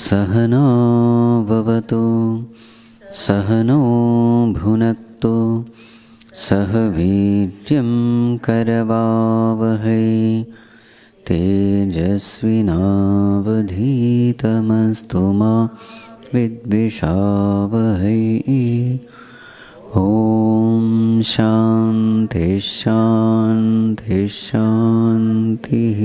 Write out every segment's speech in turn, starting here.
सहना भवतु सहनो भुनक्तु सह वीर्यं करवावहै तेजस्विनावधीतमस्तु मा विद्विषावहै। ॐ शान्ति शान्ति शान्तिः।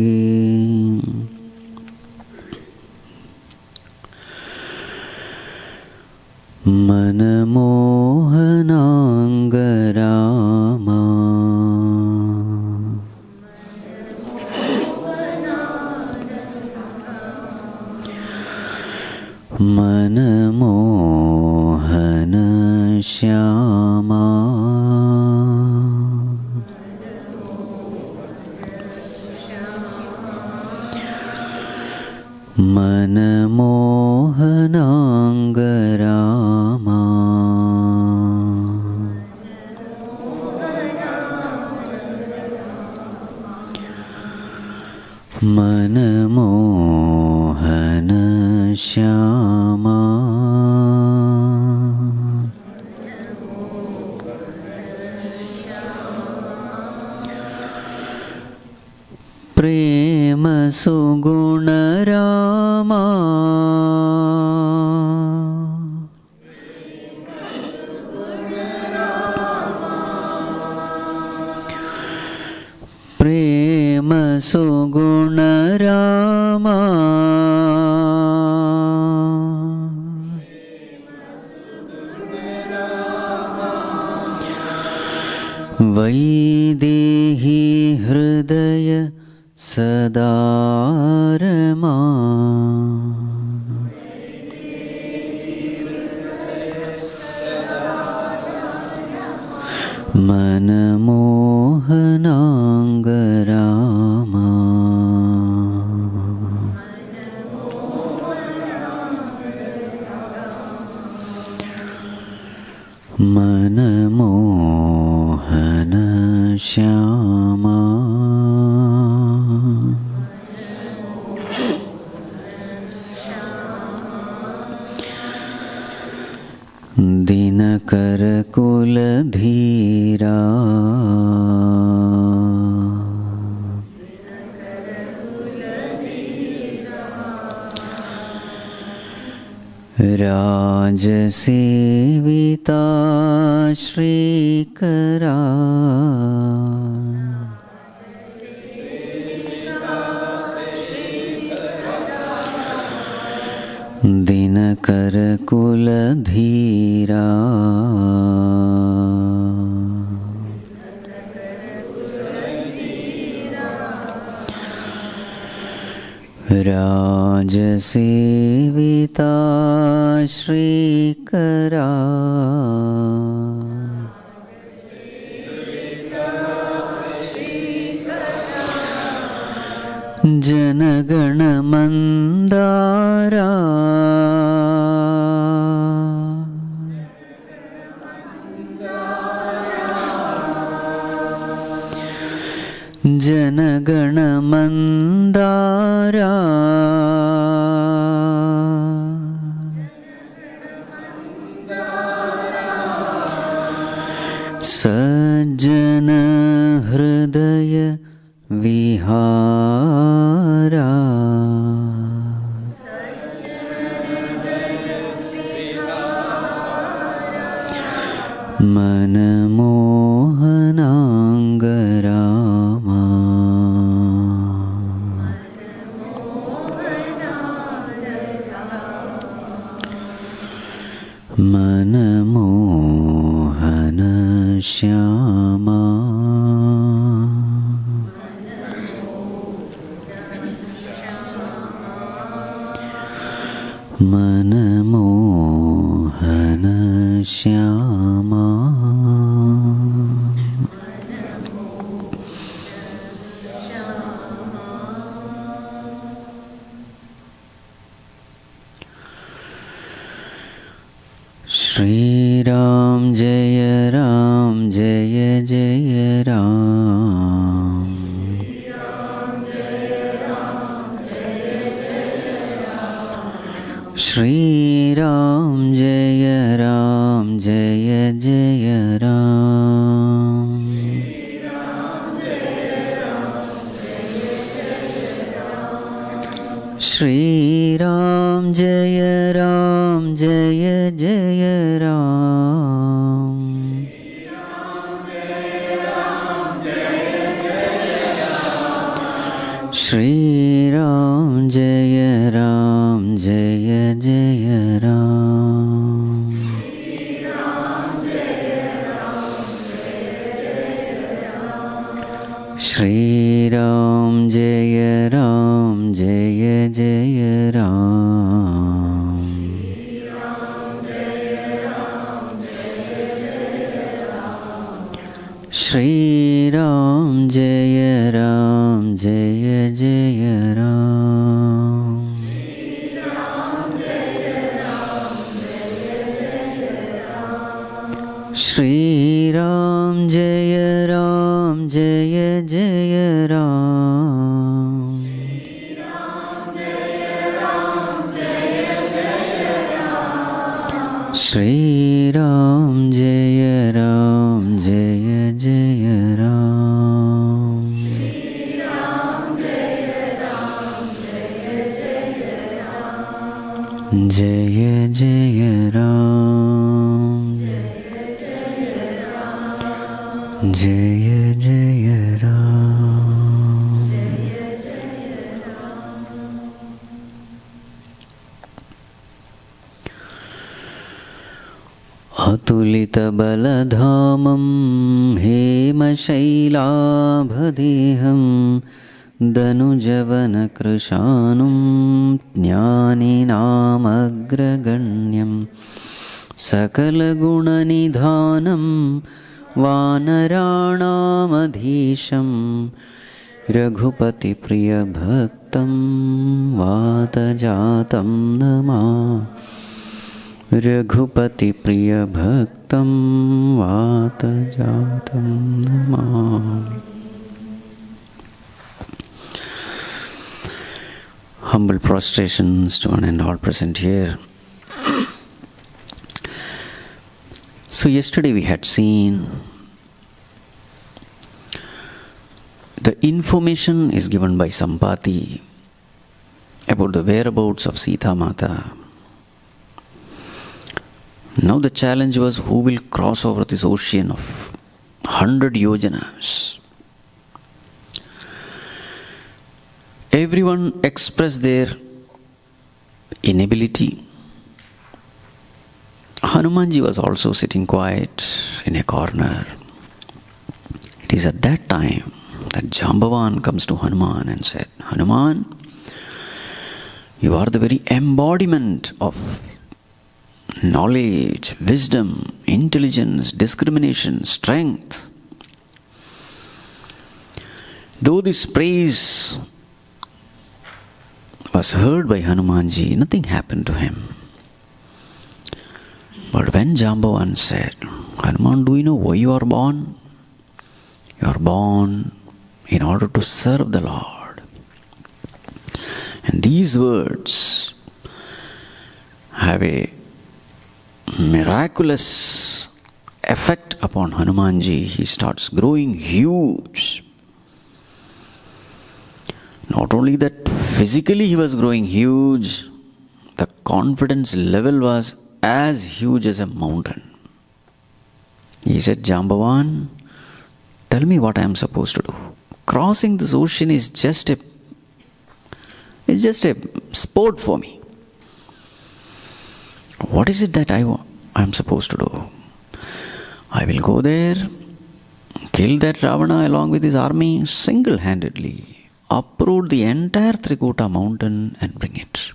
मनमोहनाङ्गरामा मनमोहनश्यामा मनमोहनाङ्गरामा मनमोहनश्यामा प्रेम सुगुणरामा प्रेम सुगुणरामा वैदेही हृदय सदारमा मनमोहनाङ्गरामा मनमोहनश्यामा दिनकर कुलधीरा राजसेविता श्रीकरा दिनकर कुलधीरा राजसेविता श्रीकरा जनगण मंदारा जनगण मंदारा सज्जन हृदय विहारा मनमोहनाङ्गरामा मनमोहनश्यामा मनमोहनश्यामा श्री राम जय जय Ram. Jaya Jaya Ram. Shri Ram Jaya Ram Jaya Jaya Ram. Shri Ram Jaya Ram Jaya Jaya Ram. Shri Ram Jaya Ram Jaya Jaya Ram. Shri Ram Jaya Ram Jaya Jaya Ram. Shri Ram Jaya Ram Jaya Jaya Ram. Shri Ram Jaya Ram Jaya Jaya Ram. Jaya Jaya Ram. Jaya Jaya Ram. Atulita baladhamam hema shailabhadeham danujavana krishanum jnaninam agraganyam sakalagunanidhanam Vanaranamadhisham Raghupati Priya Bhaktam Vatajatam Nama. Raghupati Priya Bhaktam Vatajatam Nama. Humble prostrations to one and all present here. So yesterday we had seen the information is given by Sampati about the whereabouts of Sita Mata. Now the challenge was who will cross over this ocean of 100 yojanas. Everyone expressed their inability. Hanumanji was also sitting quiet in a corner. It is at that time that Jambavan comes to Hanuman and said, Hanuman, you are the very embodiment of knowledge, wisdom, intelligence, discrimination, strength. Though this praise was heard by Hanumanji, nothing happened to him. But when Jambavan said, Hanuman, do you know why you are born? You are born in order to serve the Lord. And these words have a miraculous effect upon Hanumanji. He starts growing huge. Not only that, physically he was growing huge, the confidence level was as huge as a mountain. He said, Jambavan, tell me what I am supposed to do. Crossing this ocean is just a sport for me. What is it that I am supposed to do? I will go there, kill that Ravana along with his army single-handedly, uproot the entire Trikuta mountain and bring it.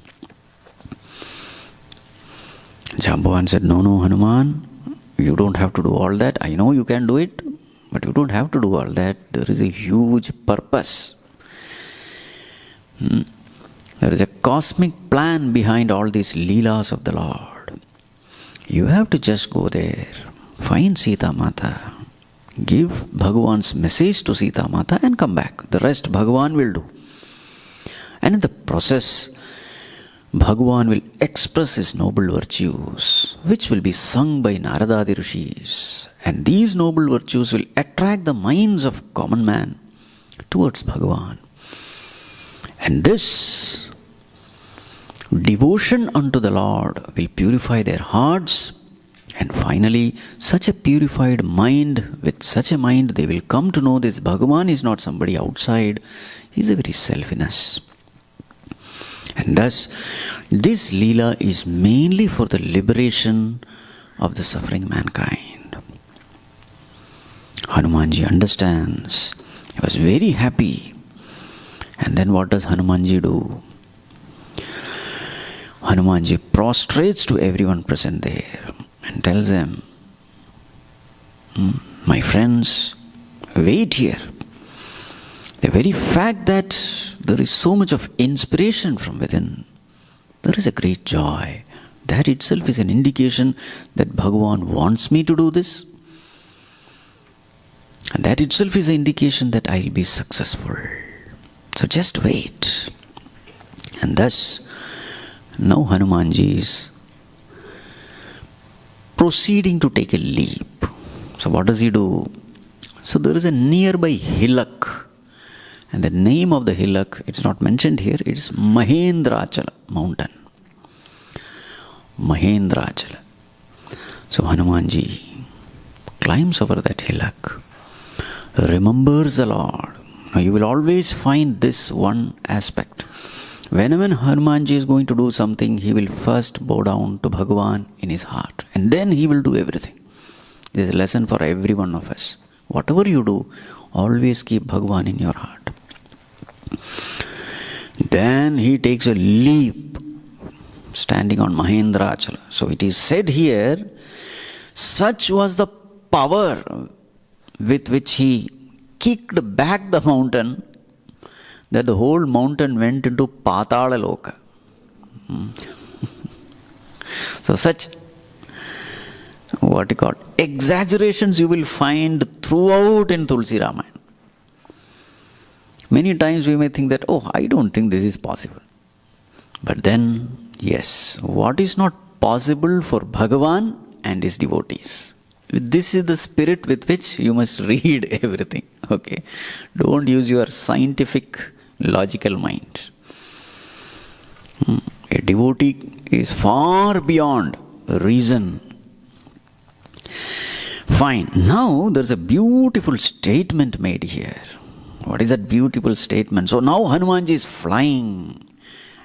Jambavan said, no, Hanuman, you don't have to do all that. I know you can do it, but you don't have to do all that. There is a huge purpose. There is a cosmic plan behind all these leelas of the Lord. You have to just go there, find Sita Mata, give Bhagavan's message to Sita Mata and come back. The rest Bhagavan will do. And in the process, Bhagavan will express his noble virtues, which will be sung by Naradadi Rishis. And these noble virtues will attract the minds of common man towards Bhagavan. And this devotion unto the Lord will purify their hearts. And finally, such a purified mind, with such a mind, they will come to know this Bhagavan is not somebody outside, he is the very self in us. And thus, this leela is mainly for the liberation of the suffering mankind. Hanumanji understands. He was very happy. And then what does Hanumanji do? Hanumanji prostrates to everyone present there and tells them, my friends, wait here. The very fact that there is so much of inspiration from within, there is a great joy. That itself is an indication that Bhagavan wants me to do this. And that itself is an indication that I will be successful. So just wait. And thus, now Hanumanji is proceeding to take a leap. So what does he do? So there is a nearby hillock. And the name of the hillock, it's not mentioned here, it's Mahendrachala mountain. Mahendrachala. So Hanumanji climbs over that hillock, remembers the Lord. Now you will always find this one aspect. Whenever Hanumanji is going to do something, he will first bow down to Bhagavan in his heart. And then he will do everything. This is a lesson for every one of us. Whatever you do, always keep Bhagavan in your heart. Then he takes a leap, standing on Mahendrachala. So it is said here, such was the power with which he kicked back the mountain, that the whole mountain went into Patala Loka. So such, what you call, exaggerations you will find throughout in Tulsi Ramayana. Many times we may think that, oh, I don't think this is possible. But then, yes, what is not possible for Bhagavan and his devotees? This is the spirit with which you must read everything. Okay? Don't use your scientific, logical mind. A devotee is far beyond reason. Fine. Now, there's a beautiful statement made here. What is that beautiful statement? So now Hanumanji is flying.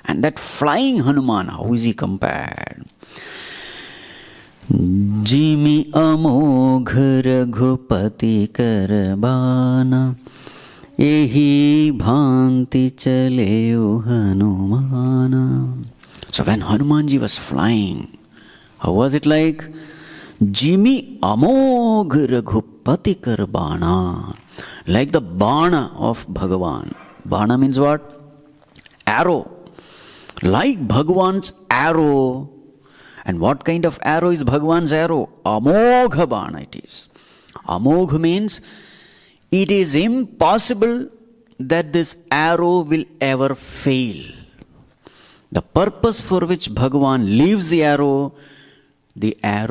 And that flying Hanuman, how is he compared? Jimi amogh raghupati karbana, ehi bhanti chaleu Hanumana. So when Hanumanji was flying, how was it like? Jimi amogh raghupati karbana. Like the bana of Bhagavan. Bana means what? Arrow. Like Bhagavan's arrow. And what kind of arrow is Bhagavan's arrow? Amogha bana it is. Amogha means it is impossible that this arrow will ever fail. The purpose for which Bhagavan leaves the arrow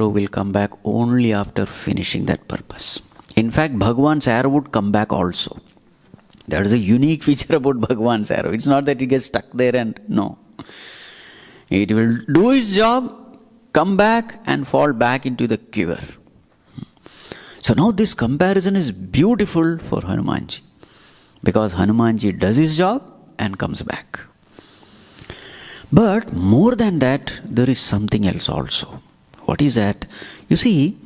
will come back only after finishing that purpose. In fact, Bhagavan's arrow would come back also. That is a unique feature about Bhagavan's arrow. It's not that it gets stuck there and no. It will do its job, come back and fall back into the quiver. So now this comparison is beautiful for Hanumanji. Because Hanumanji does his job and comes back. But more than that, there is something else also. What is that? You see,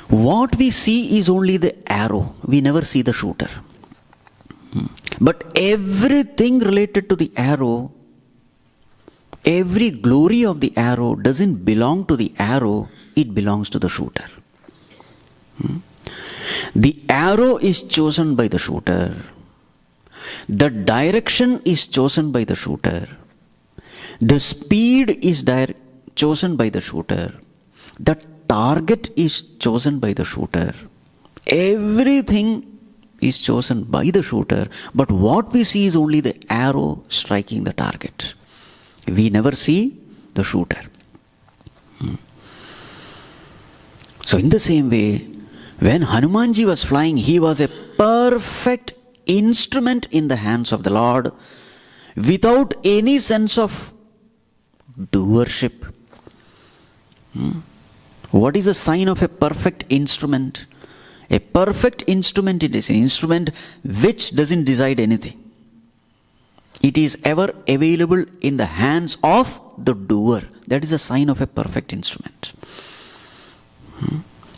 what we see is only the arrow. We never see the shooter. But everything related to the arrow, every glory of the arrow doesn't belong to the arrow, it belongs to the shooter. The arrow is chosen by the shooter. The direction is chosen by the shooter. The speed is chosen by the shooter. The target is chosen by the shooter. Everything is chosen by the shooter, but what we see is only the arrow striking the target. We never see the shooter. So in the same way, when Hanumanji was flying, he was a perfect instrument in the hands of the Lord, without any sense of doership. What is a sign of a perfect instrument? A perfect instrument, it is an instrument which doesn't decide anything. It is ever available in the hands of the doer. That is a sign of a perfect instrument.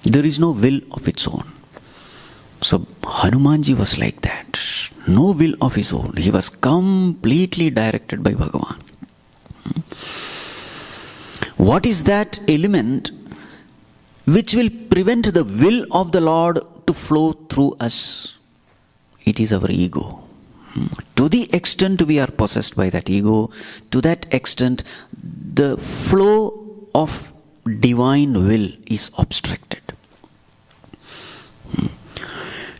There is no will of its own. So Hanumanji was like that. No will of his own. He was completely directed by Bhagavan. What is that element which will prevent the will of the Lord to flow through us? It is our ego. To the extent we are possessed by that ego, to that extent the flow of divine will is obstructed.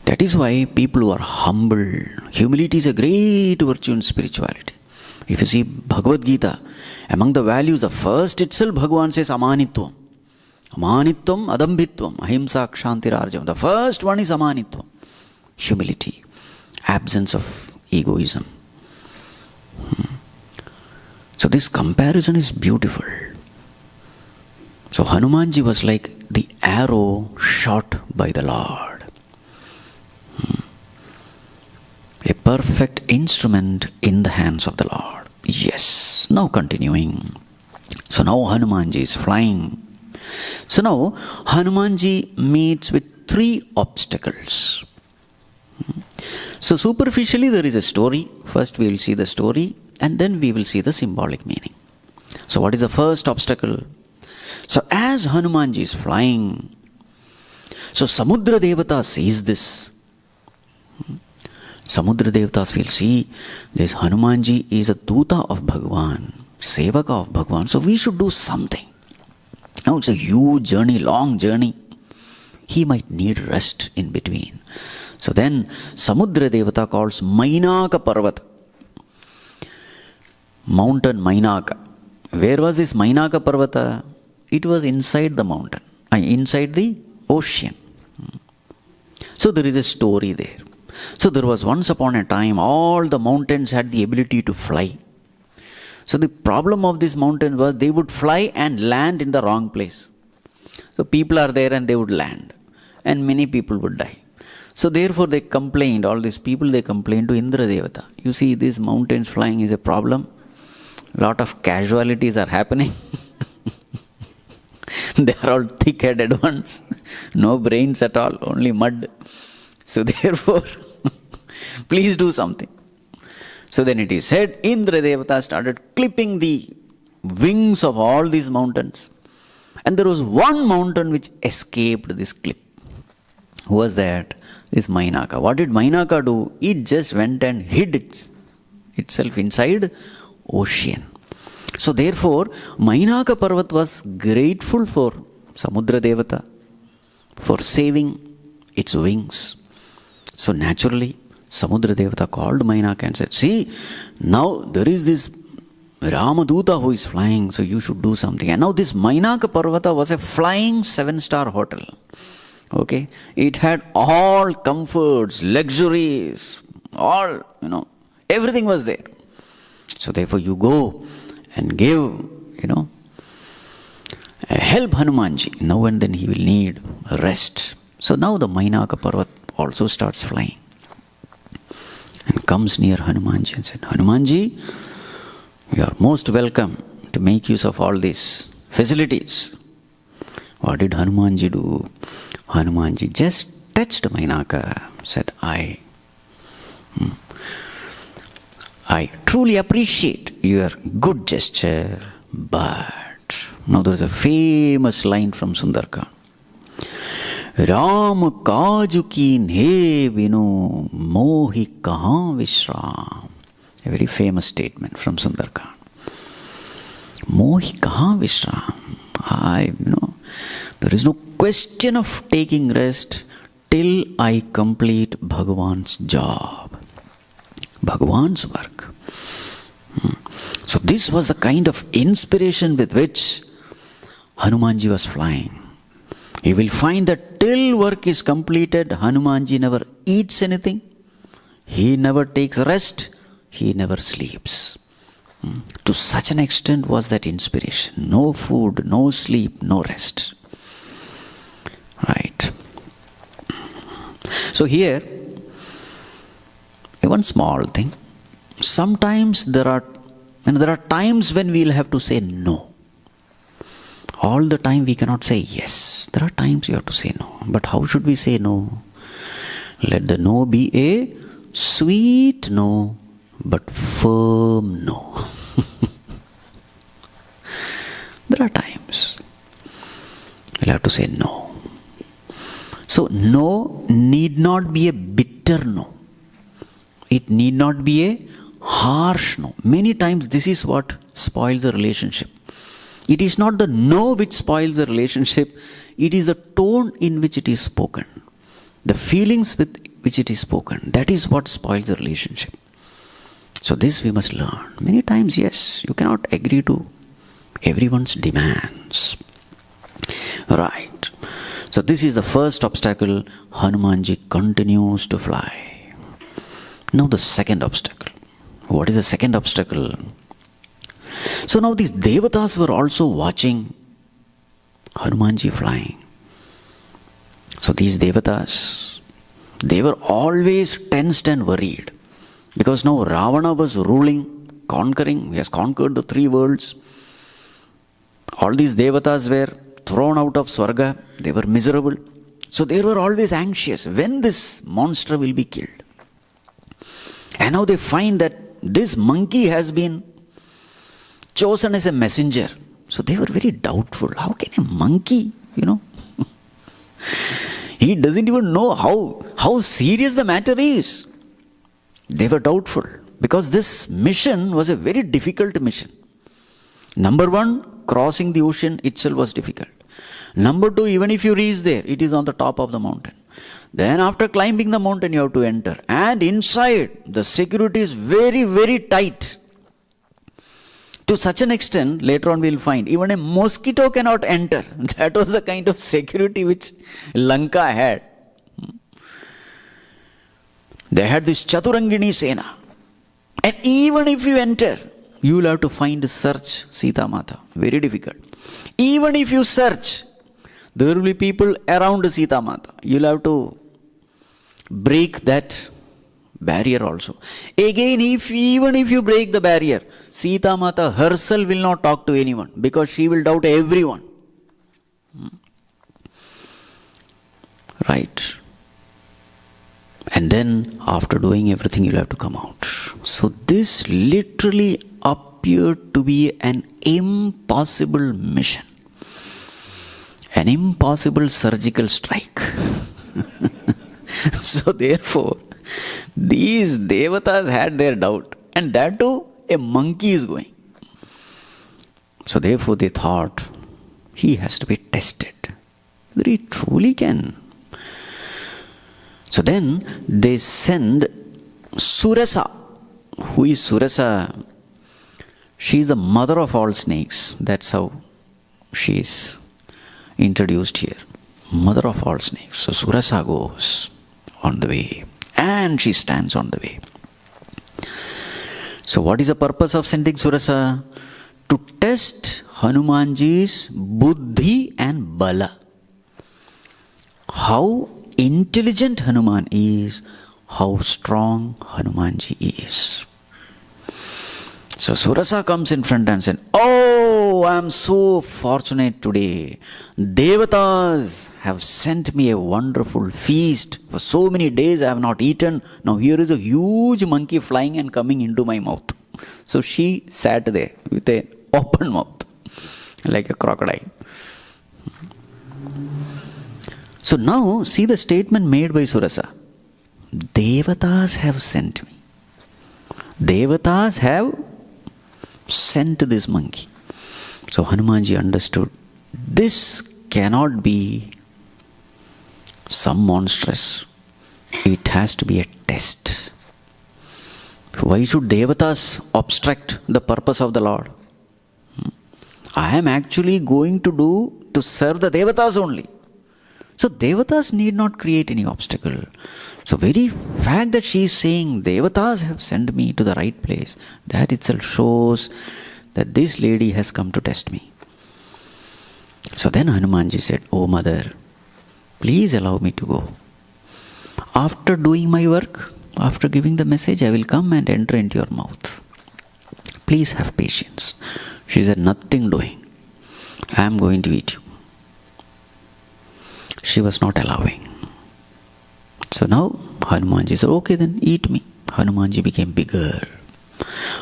That is why people who are humble, humility is a great virtue in spirituality. If you see Bhagavad Gita, among the values, the first itself Bhagavan says amanitvam. Amanitvam adambhitvam ahimsa kshantirarjam. The first one is amanitvam. Humility. Absence of egoism. So this comparison is beautiful. So Hanumanji was like the arrow shot by the Lord. A perfect instrument in the hands of the Lord. Yes. Now continuing. So now Hanumanji is flying. So now Hanumanji meets with 3 obstacles. So superficially there is a story. First we will see the story and then we will see the symbolic meaning. So what is the first obstacle? So as Hanumanji is flying, so Samudra Devata sees this. Samudra Devatas will see this Hanumanji is a Duta of Bhagavan, Sevaka of Bhagavan. So we should do something. Now it's a huge journey, long journey. He might need rest in between. So then Samudra Devata calls Mainaka Parvat. Mountain Mainaka. Where was this Mainaka Parvata? It was inside the mountain, inside the ocean. So there is a story there. So there was once upon a time, all the mountains had the ability to fly. So the problem of these mountains was they would fly and land in the wrong place. So people are there and they would land. And many people would die. So therefore they complained, all these people, they complained to Indra Devata. You see, these mountains flying is a problem. Lot of casualties are happening. They are all thick-headed ones. No brains at all, only mud. So therefore, please do something. So then it is said, Indra Devata started clipping the wings of all these mountains. And there was one mountain which escaped this clip. Who was that? This Mainaka. What did Mainaka do? It just went and hid itself inside ocean. So therefore, Mainaka Parvat was grateful for Samudra Devata for saving its wings. So naturally, Samudra Devata called Mainaka and said, see, now there is this Ramaduta who is flying, so you should do something. And now this Mainaka Parvata was a flying 7-star hotel. Okay, it had all comforts, luxuries, all, everything was there. So therefore you go and give, help Hanumanji. Now and then he will need rest. So now the Mainaka Parvat also starts flying and comes near Hanumanji and said, Hanumanji, you are most welcome to make use of all these facilities. What did Hanumanji do? Hanumanji just touched Mainaka, said, I truly appreciate your good gesture, but now there is a famous line from Sunderkand. Ram kaju ki ne vinu mohi kahan vishram. A very famous statement from Sunderkand. Mohi kahan vishram. There is no question of taking rest till I complete Bhagavan's job, Bhagavan's work. So this was the kind of inspiration with which Hanumanji was flying. You will find that till work is completed, Hanumanji never eats anything. He never takes rest. He never sleeps. To such an extent was that inspiration. No food, no sleep, no rest. Right. So here, one small thing. Sometimes there are times when we will have to say no. All the time we cannot say yes. There are times you have to say no. But how should we say no? Let the no be a sweet no, but firm no. There are times you'll have to say no. So no need not be a bitter no. It need not be a harsh no. Many times this is what spoils a relationship. It is not the no which spoils a relationship. It is the tone in which it is spoken. The feelings with which it is spoken. That is what spoils a relationship. So this we must learn. Many times, yes, you cannot agree to everyone's demands. Right. So this is the first obstacle. Hanumanji continues to fly. Now the second obstacle. What is the second obstacle? So now these devatas were also watching Hanumanji flying. So these devatas, they were always tensed and worried. Because now Ravana was ruling, conquering. He has conquered the 3 worlds. All these devatas were thrown out of Swarga. They were miserable. So they were always anxious when this monster will be killed. And now they find that this monkey has been chosen as a messenger. So they were very doubtful. How can a monkey, he doesn't even know how serious the matter is. They were doubtful because this mission was a very difficult mission. Number 1, crossing the ocean itself was difficult. Number 2, even if you reach there, it is on the top of the mountain. Then after climbing the mountain, you have to enter. And inside, the security is very, very tight. To such an extent, later on we will find, even a mosquito cannot enter. That was the kind of security which Lanka had. They had this Chaturangini Sena. And even if you enter, you will have to search Sita Mata. Very difficult. Even if you search, there will be people around Sita Mata. You will have to break that barrier also. Again, even if you break the barrier, Sita Mata herself will not talk to anyone because she will doubt everyone. Right. And then after doing everything, you'll have to come out. So this literally appeared to be an impossible mission. An impossible surgical strike. So therefore, these devatas had their doubt. And that too, a monkey is going. So therefore they thought, he has to be tested. Whether he truly can. So then they send Surasa. Who is Surasa? She is the mother of all snakes. That's how she is introduced here. Mother of all snakes. So Surasa goes on the way. And she stands on the way. So what is the purpose of sending Surasa? To test Hanumanji's buddhi and bala. How intelligent Hanuman is, how strong Hanumanji is. So Surasa comes in front and says, "Oh, I am so fortunate today. Devatas have sent me a wonderful feast. For so many days I have not eaten. Now here is a huge monkey flying and coming into my mouth." So she sat there with an open mouth, like a crocodile. So now see the statement made by Surasa. Devatas have sent me. Devatas have sent this monkey. So Hanumanji understood this cannot be some monstrous. It has to be a test. Why should devatas obstruct the purpose of the Lord? I am actually going to serve the devatas only. So devatas need not create any obstacle. So very fact that she is saying devatas have sent me to the right place, that itself shows that this lady has come to test me. So then Hanumanji said, "Oh mother, please allow me to go. After doing my work, after giving the message, I will come and enter into your mouth. Please have patience." She said, "Nothing doing. I am going to eat you." She was not allowing. So now Hanumanji said, "Okay then, eat me." Hanumanji became bigger.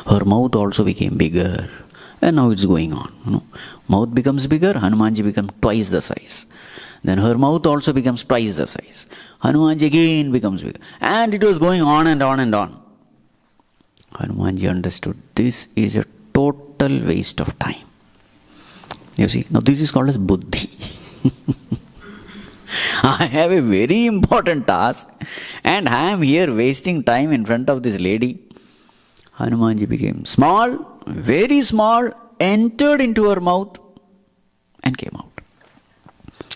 Her mouth also became bigger. And now it's going on. Mouth becomes bigger, Hanumanji becomes twice the size. Then her mouth also becomes twice the size. Hanumanji again becomes bigger. And it was going on and on and on. Hanumanji understood this is a total waste of time. You see, now this is called as buddhi. I have a very important task and I am here wasting time in front of this lady. Hanumanji became small, very small, entered into her mouth and came out.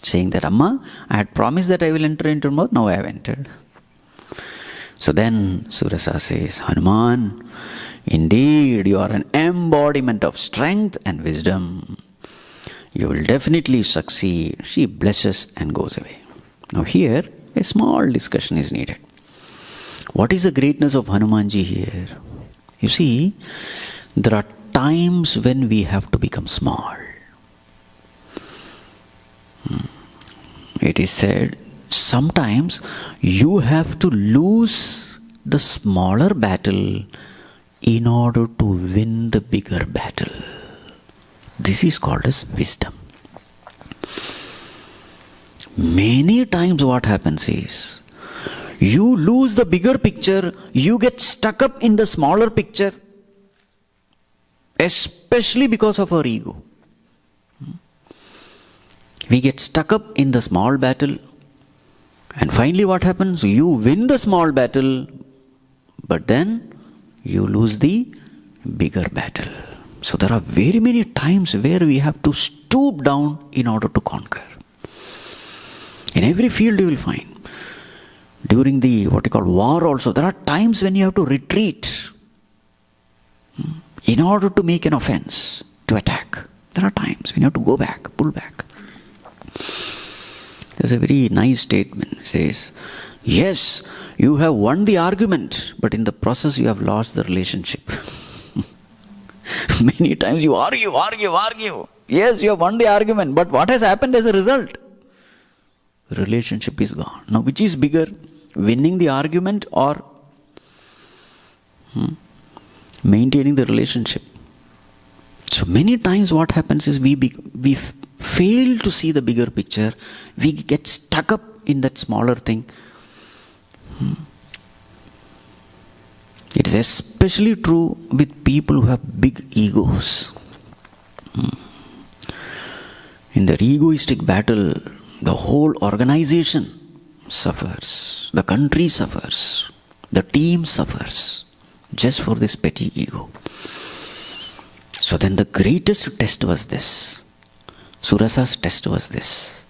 Saying that, "Amma, I had promised that I will enter into your mouth, now I have entered." So then Surasa says, "Hanuman, indeed you are an embodiment of strength and wisdom. You will definitely succeed." She blesses and goes away. Now here, a small discussion is needed. What is the greatness of Hanumanji here? You see, there are times when we have to become small. It is said, sometimes you have to lose the smaller battle in order to win the bigger battle. This is called as wisdom. Many times what happens is, you lose the bigger picture, you get stuck up in the smaller picture, especially because of our ego. We get stuck up in the small battle, and finally what happens? You win the small battle, but then you lose the bigger battle. So there are very many times where we have to stoop down in order to conquer. In every field you will find. During the what you call war also, there are times when you have to retreat in order to make an offense, to attack. There are times when you have to go back, pull back. There's a very nice statement. It says, yes, you have won the argument, but in the process you have lost the relationship. Many times you argue. Yes, you have won the argument, but what has happened as a result? Relationship is gone. Now, which is bigger? Winning the argument or maintaining the relationship? So many times what happens is we fail to see the bigger picture. We get stuck up in that smaller thing. It is especially true with people who have big egos. In their egoistic battle, the whole organization suffers, the country suffers, the team suffers, just for this petty ego. So then the greatest test was this. Surasa's test was this.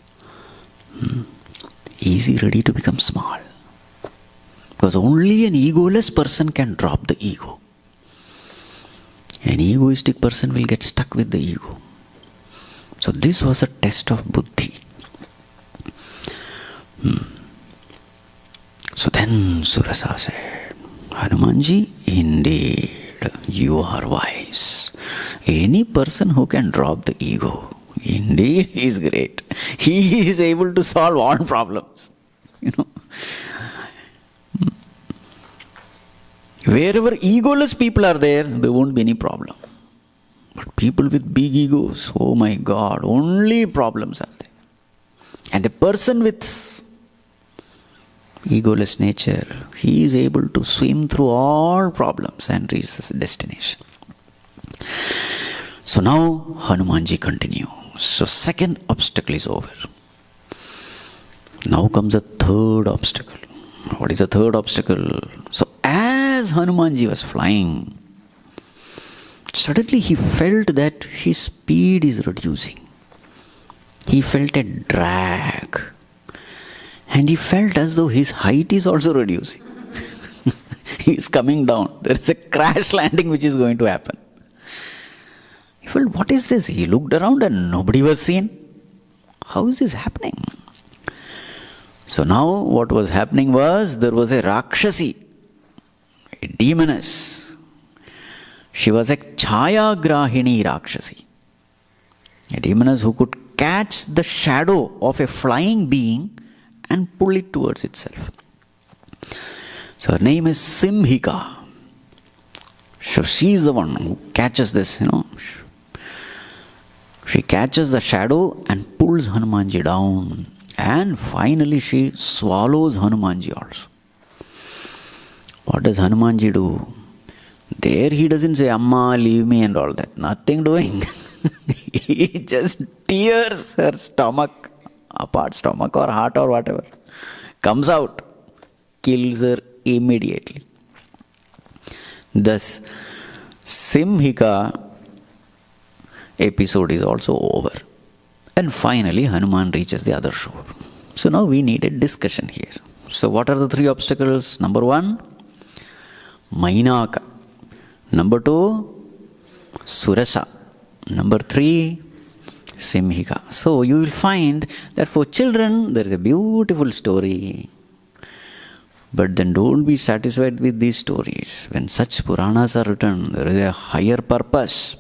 Is he ready to become small? Because only an egoless person can drop the ego. An egoistic person will get stuck with the ego. So this was a test of buddhi. So then Surasa said, Hanumanji, indeed, you are wise. Any person who can drop the ego, indeed, he is great. He is able to solve all problems. Wherever egoless people are there won't be any problem. But people with big egos, oh my God, only problems are there. And a person with egoless nature, he is able to swim through all problems and reach his destination. So now Hanumanji continues. So second obstacle is over. Now comes the third obstacle. What is the third obstacle? So as Hanumanji was flying, suddenly he felt that his speed is reducing. He felt a drag. And he felt as though his height is also reducing. He is coming down. There is a crash landing which is going to happen. He felt, what is this? He looked around and nobody was seen. How is this happening? So now what was happening was, there was a Rakshasi, a demoness. She was a Chayagrahini Rakshasi. A demoness who could catch the shadow of a flying being and pull it towards itself. So her name is Simhika. So she is the one who catches this, She catches the shadow and pulls Hanumanji down. And finally she swallows Hanumanji also. What does Hanumanji do? There he doesn't say, Amma, leave me and all that. Nothing doing. He just tears her stomach apart, stomach or heart or whatever. Comes out. Kills her immediately. Thus, Simhika episode is also over. And finally, Hanuman reaches the other shore. So now we need a discussion here. So what are the three obstacles? Number 1, Mainak. Number 2, Surasa. Number 3, Simhika. So you will find that for children there is a beautiful story. But then don't be satisfied with these stories. When such Puranas are written, there is a higher purpose.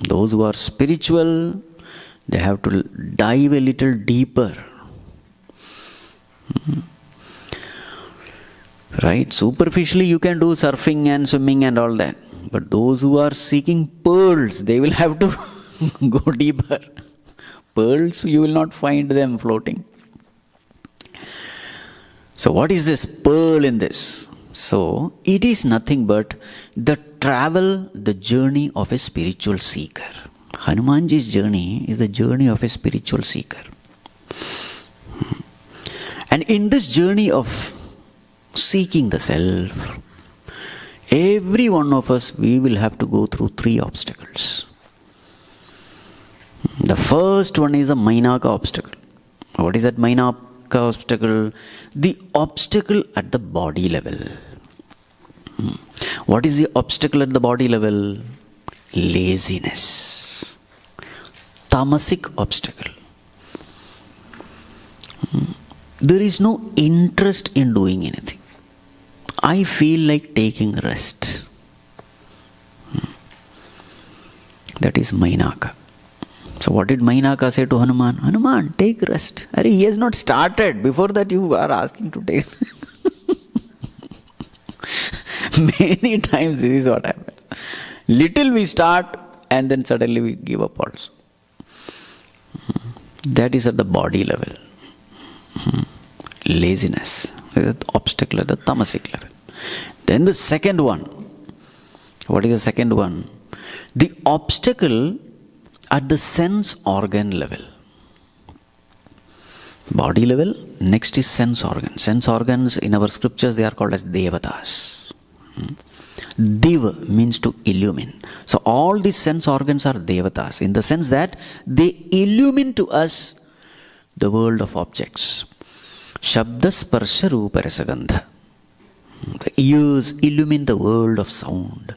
Those who are spiritual, they have to dive a little deeper. Right? Superficially you can do surfing and swimming and all that. But those who are seeking pearls, they will have to go deeper. Pearls, you will not find them floating. So what is this pearl in this? So it is nothing but the travel, the journey of a spiritual seeker. Hanumanji's journey is the journey of a spiritual seeker. And in this journey of seeking the self, every one of us, we will have to go through 3 obstacles. The first one is the Mainaka obstacle. What is that Mainaka obstacle? The obstacle at the body level. What is the obstacle at the body level? Laziness. Tamasic obstacle. There is no interest in doing anything. I feel like taking rest. That is Mainaka. So what did Mainaka say to Hanuman? Hanuman, take rest. He has not started. Before that you are asking to take. Many times this is what happens. Little we start and then suddenly we give up also. That is at the body level. Laziness is the obstacle at the tamasic level. Then the second one. What is the second one? The obstacle at the sense organ level. Body level, next is sense organ. Sense organs in our scriptures, they are called as devatas. Deva means to illumine. So all these sense organs are devatas in the sense that they illumine to us the world of objects. Shabda sparsha rupa rasagandha. The ears illumine the world of sound.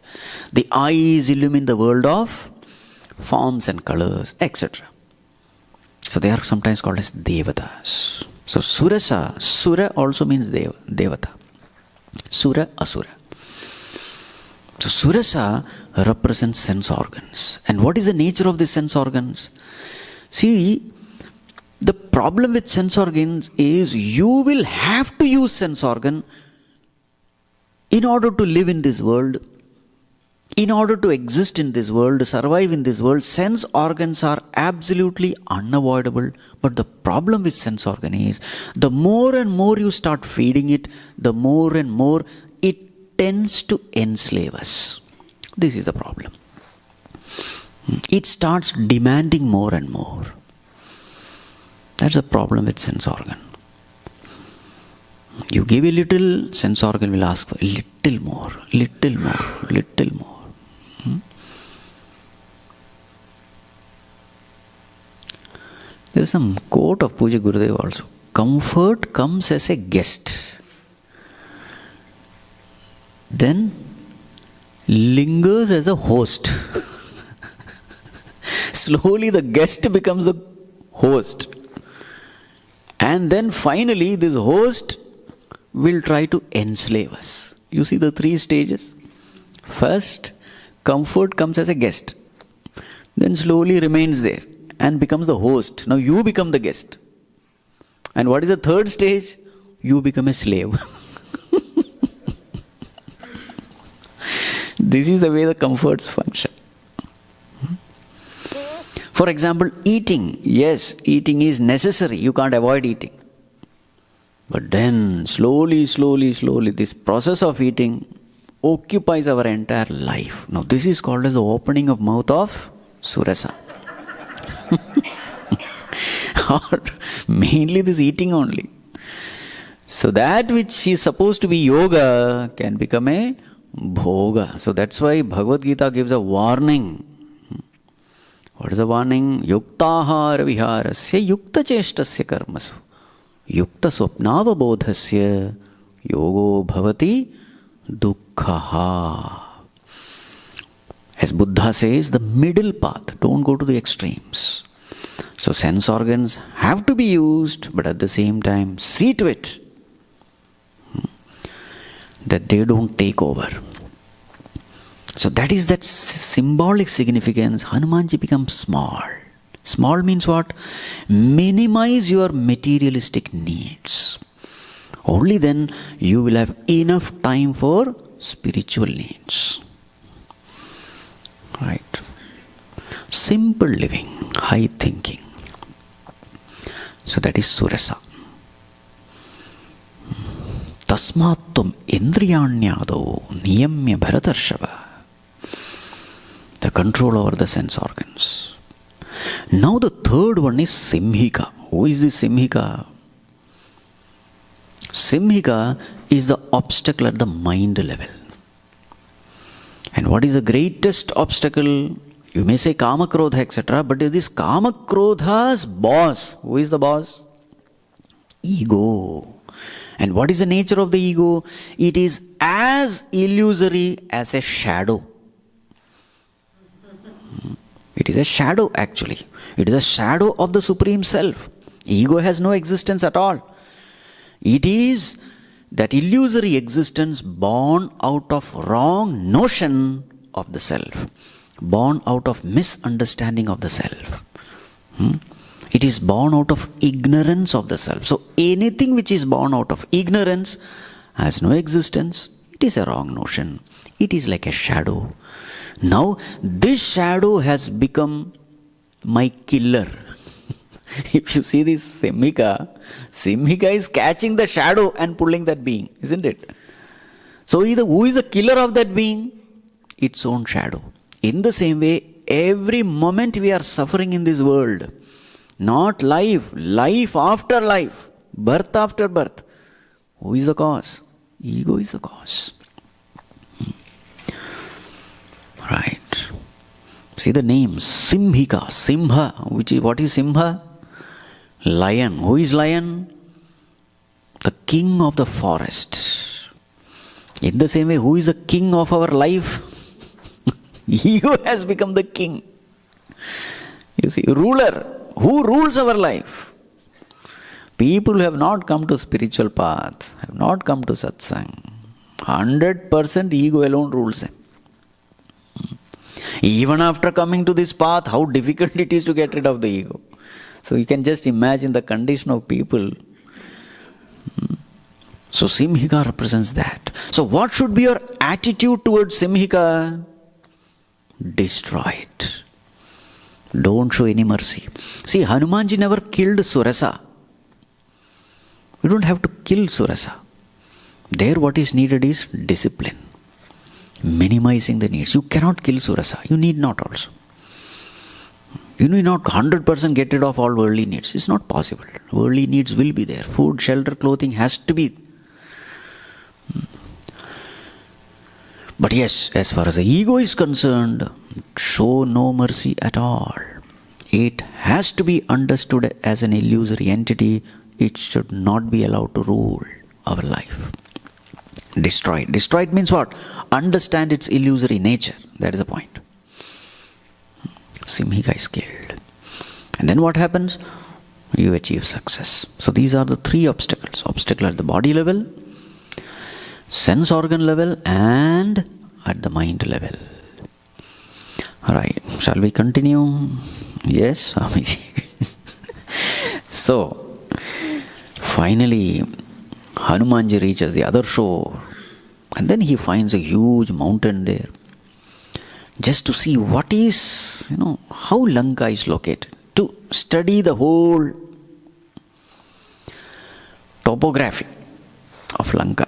The eyes illumine the world of forms and colors, etc. So they are sometimes called as devatas. So Surasa, Sura also means devata. Sura, Asura. So Surasa represents sense organs. And what is the nature of these sense organs? See, the problem with sense organs is you will have to use sense organ in order to live in this world. In order to exist in this world, survive in this world, sense organs are absolutely unavoidable. But the problem with sense organ is, the more and more you start feeding it, the more and more it tends to enslave us. This is the problem. It starts demanding more and more. That's the problem with sense organ. You give a little, sense organ will ask for a little more, little more, little more. There is some quote of Pujya Gurudev also. Comfort comes as a guest, then lingers as a host. Slowly the guest becomes the host. And then finally this host will try to enslave us. You see the three stages? First, comfort comes as a guest. Then slowly remains there and becomes the host. Now you become the guest. And what is the third stage? You become a slave. This is the way the comforts function. For example, eating. Yes, eating is necessary. You can't avoid eating. But then, slowly, this process of eating occupies our entire life. Now, this is called as the opening of mouth of Surasa. Or mainly this eating only. So that which is supposed to be yoga can become a bhoga. So that's why Bhagavad Gita gives a warning. What is the warning? Yuktahara viharasya yukta cheshtasya karmasu yukta swapnavabodhasya yogo bhavati dukkhaha. As Buddha says, the middle path. Don't go to the extremes. So sense organs have to be used, but at the same time, see to it that they don't take over. So that is that symbolic significance. Hanumanji becomes small. Small means what? Minimize your materialistic needs. Only then you will have enough time for spiritual needs. Right? Simple living, high thinking. So that is Surasa. Tasmattum indriyanyado niyamya bharatarshava. The control over the sense organs. Now the third one is Simhika. Who is this Simhika? Simhika is the obstacle at the mind level. And what is the greatest obstacle? You may say Kama Krodha, etc. But this Kama Krodha's boss. Who is the boss? Ego. And what is the nature of the ego? It is as illusory as a shadow. It is a shadow actually. It is a shadow of the Supreme Self. Ego has no existence at all. It is that illusory existence born out of wrong notion of the Self. Born out of misunderstanding of the Self. It is born out of ignorance of the Self. So anything which is born out of ignorance has no existence. It is a wrong notion. It is like a shadow. Now this shadow has become my killer. If you see this Simhika is catching the shadow and pulling that being, isn't it? So who is the killer of that being? Its own shadow. In the same way, every moment we are suffering in this world, not life, life after life, birth after birth. Who is the cause? Ego is the cause. Right. See the name, Simhika, Simha. What is Simha? Lion. Who is lion? The king of the forest. In the same way, who is the king of our life? Ego has become the king. You see, ruler. Who rules our life? People who have not come to spiritual path, have not come to satsang. 100% ego alone rules them. Even after coming to this path, how difficult it is to get rid of the ego. So you can just imagine the condition of people. So Simhika represents that. So what should be your attitude towards Simhika? Destroy it. Don't show any mercy. See, Hanumanji never killed Surasa. You don't have to kill Surasa. There what is needed is discipline. Minimizing the needs. You cannot kill Surasa. You need not also. You may not 100% get rid of all worldly needs. It's not possible. Worldly needs will be there. Food, shelter, clothing has to be. But yes, as far as the ego is concerned, show no mercy at all. It has to be understood as an illusory entity. It should not be allowed to rule our life. Destroy it. Destroy it means what? Understand its illusory nature. That is the point. Simhika is killed. And then what happens? You achieve success. So these are the three obstacles. Obstacle at the body level, sense organ level, and at the mind level. Alright, shall we continue? Yes, Swamiji. So, finally, Hanumanji reaches the other shore, and then he finds a huge mountain there, just to see what is, how Lanka is located, to study the whole topography of Lanka.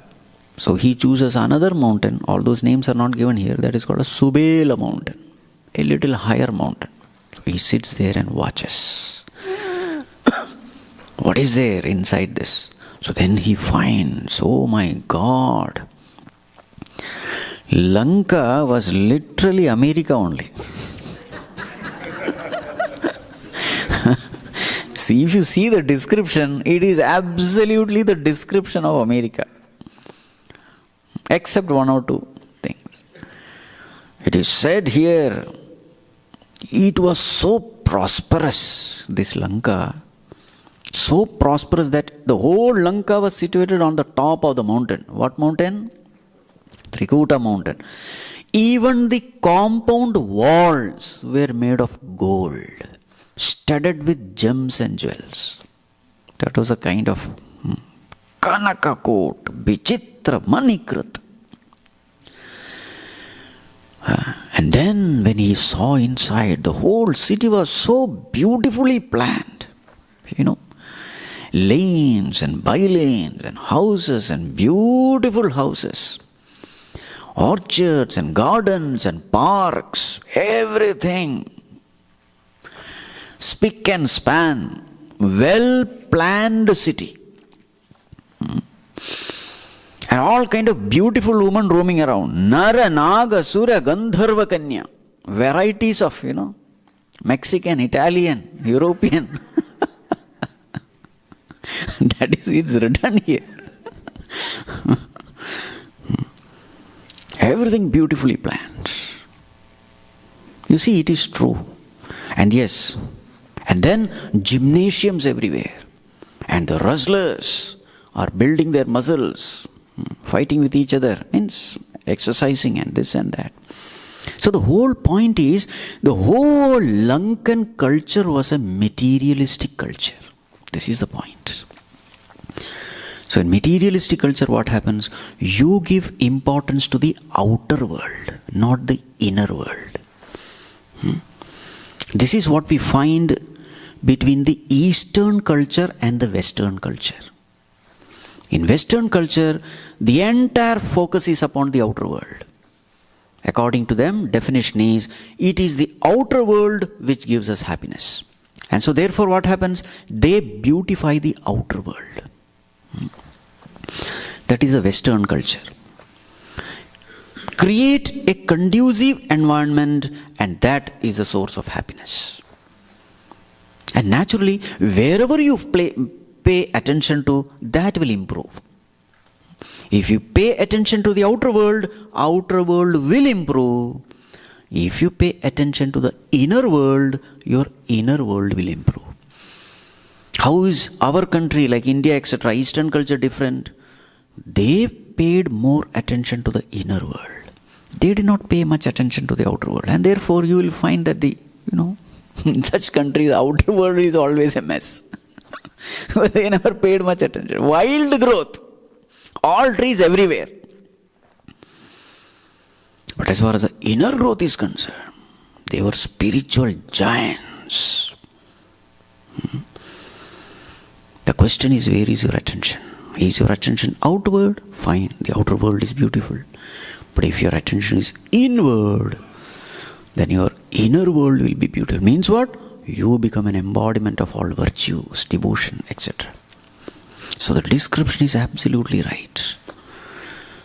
So he chooses another mountain, all those names are not given here, that is called a Subela mountain, a little higher mountain. So he sits there and watches. What is there inside this? So then he finds, oh my God, Lanka was literally America only. See, if you see the description, it is absolutely the description of America. Except one or two things. It is said here, it was so prosperous, this Lanka, so prosperous that the whole Lanka was situated on the top of the mountain. What mountain? Trikuta mountain. Even the compound walls were made of gold, studded with gems and jewels. That was a kind of Kanaka coat, Vichitra Manikrit. And then when he saw inside, the whole city was so beautifully planned. Lanes and by-lanes and houses and beautiful houses. Orchards and gardens and parks, everything. Spick and span, well-planned city. And all kind of beautiful women roaming around. Nara, Naga, Surya, Gandharva, Kanya. Varieties of, Mexican, Italian, European. That is, it's written here. Everything beautifully planned. You see, it is true. And yes, and then gymnasiums everywhere. And the wrestlers are building their muscles, fighting with each other, means exercising and this and that. So the whole point is, the whole Lankan culture was a materialistic culture. This is the point. So in materialistic culture, what happens? You give importance to the outer world, not the inner world. This is what we find between the Eastern culture and the Western culture. In Western culture, the entire focus is upon the outer world. According to them, definition is, it is the outer world which gives us happiness. And so therefore what happens? They beautify the outer world. That is the Western culture. Create a conducive environment, and that is the source of happiness. And naturally, wherever you pay attention to, that will improve. If you pay attention to the outer world will improve. If you pay attention to the inner world, your inner world will improve. How is our country, like India, etc., Eastern culture different? They paid more attention to the inner world. They did not pay much attention to the outer world. And therefore you will find that in such countries, the outer world is always a mess. They never paid much attention. Wild growth. All trees everywhere. But as far as the inner growth is concerned, they were spiritual giants. The question is, where is your attention? Is your attention outward? Fine, the outer world is beautiful. But if your attention is inward, then your inner world will be beautiful. Means what? you become an embodiment of all virtues, devotion, etc. So the description is absolutely right.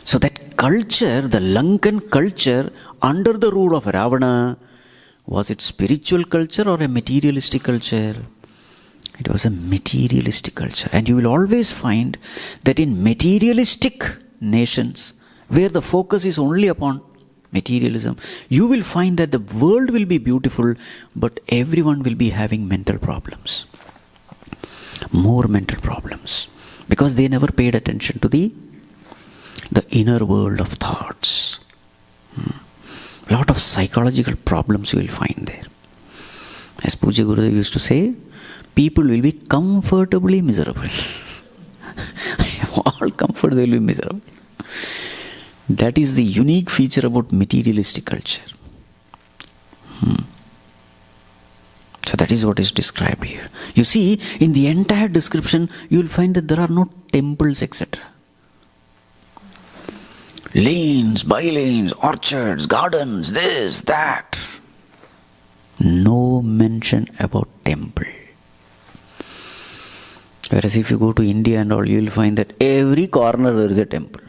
So that culture, the Lankan culture under the rule of Ravana, was it spiritual culture or a materialistic culture? It was a materialistic culture. And you will always find that in materialistic nations, where the focus is only upon materialism, you will find that the world will be beautiful, but everyone will be having mental problems. More mental problems. Because they never paid attention to the inner world of thoughts. A lot of psychological problems you will find there. As Pujya Gurudev used to say, people will be comfortably miserable. All comfort, they will be miserable. That is the unique feature about materialistic culture. So that is what is described here. You see, in the entire description, you will find that there are no temples, etc. Lanes, by-lanes, orchards, gardens, this, that. No mention about temple. Whereas if you go to India and all, you will find that every corner there is a temple.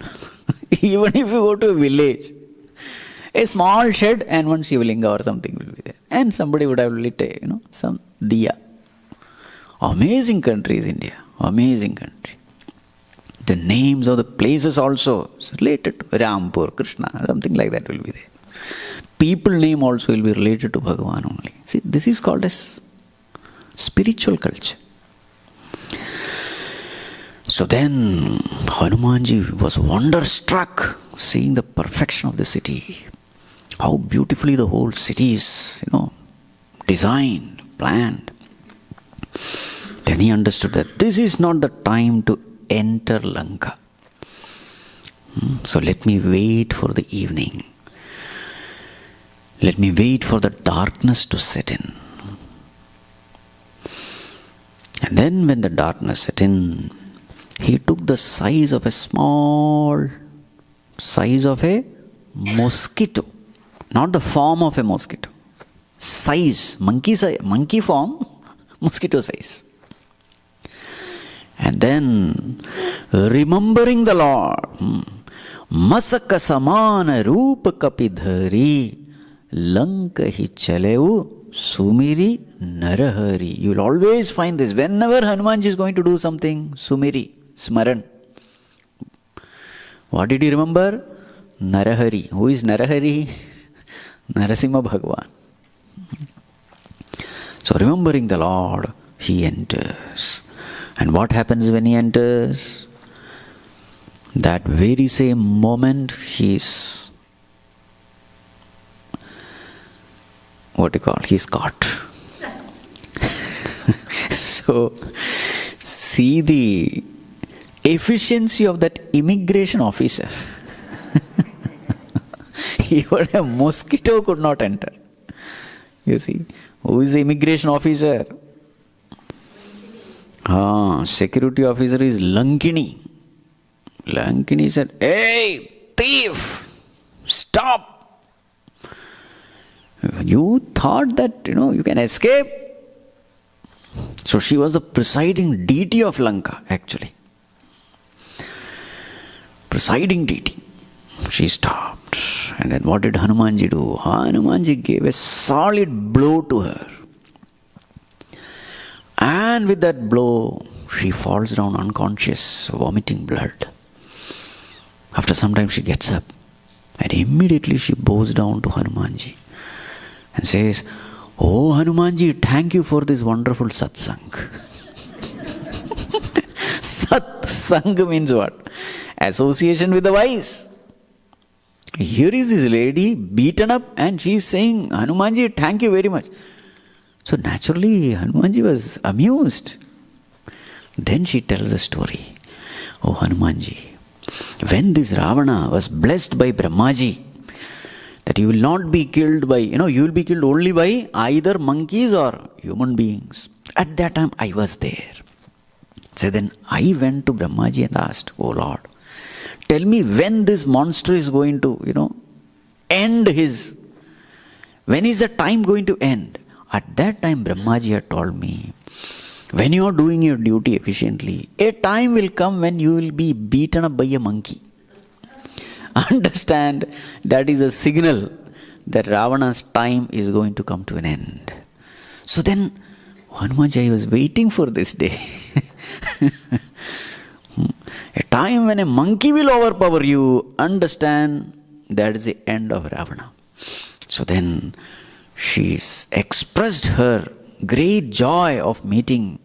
Even if you go to a village, a small shed and one Shivlinga or something will be there. And somebody would have lit some diya. Amazing country is India. Amazing country. The names of the places also is related to Rampur, Krishna, something like that will be there. People name also will be related to Bhagavan only. See, this is called as spiritual culture. So then Hanumanji was wonderstruck seeing the perfection of the city. How beautifully the whole city is, designed, planned. Then he understood that this is not the time to enter Lanka. So let me wait for the evening. Let me wait for the darkness to set in. And then when the darkness set in, he took the size of a mosquito. Not the form of a mosquito. Size, monkey form, mosquito size. And then, remembering the Lord, Masaka samana rupa kapidhari, Lanka hi chaleu sumiri narahari. You will always find this. Whenever Hanumanji is going to do something, sumiri, smaran. What did he remember? Narahari. Who is Narahari? Narasimha Bhagavan. So remembering the Lord, he enters. And what happens when he enters? That very same moment he's caught. So see the efficiency of that immigration officer. Even a mosquito could not enter. You see, who is the immigration officer? Security officer is Lankini. Lankini said, "Hey, thief! Stop! You thought that, you can escape?" So she was the presiding deity of Lanka, actually. Presiding deity. She stopped. And then what did Hanumanji do? Hanumanji gave a solid blow to her. And with that blow, she falls down unconscious, vomiting blood. After some time she gets up. And immediately she bows down to Hanumanji. And says, "Oh Hanumanji, thank you for this wonderful satsang." Satsang means what? Association with the wise. Here is this lady beaten up and she is saying, "Hanumanji, thank you very much." So naturally Hanumanji was amused. Then she tells the story. "Oh Hanumanji, when this Ravana was blessed by Brahmaji, that you will not be killed by, you will be killed only by either monkeys or human beings. At that time I was there. So then I went to Brahmaji and asked, 'Oh Lord, tell me when this monster is going to, end when is the time going to end? At that time, Brahmaji had told me, when you are doing your duty efficiently, a time will come when you will be beaten up by a monkey. Understand, that is a signal that Ravana's time is going to come to an end. So then, Hanumanji was waiting for this day. A time when a monkey will overpower you, understand, that is the end of Ravana. So then, she expressed her great joy of meeting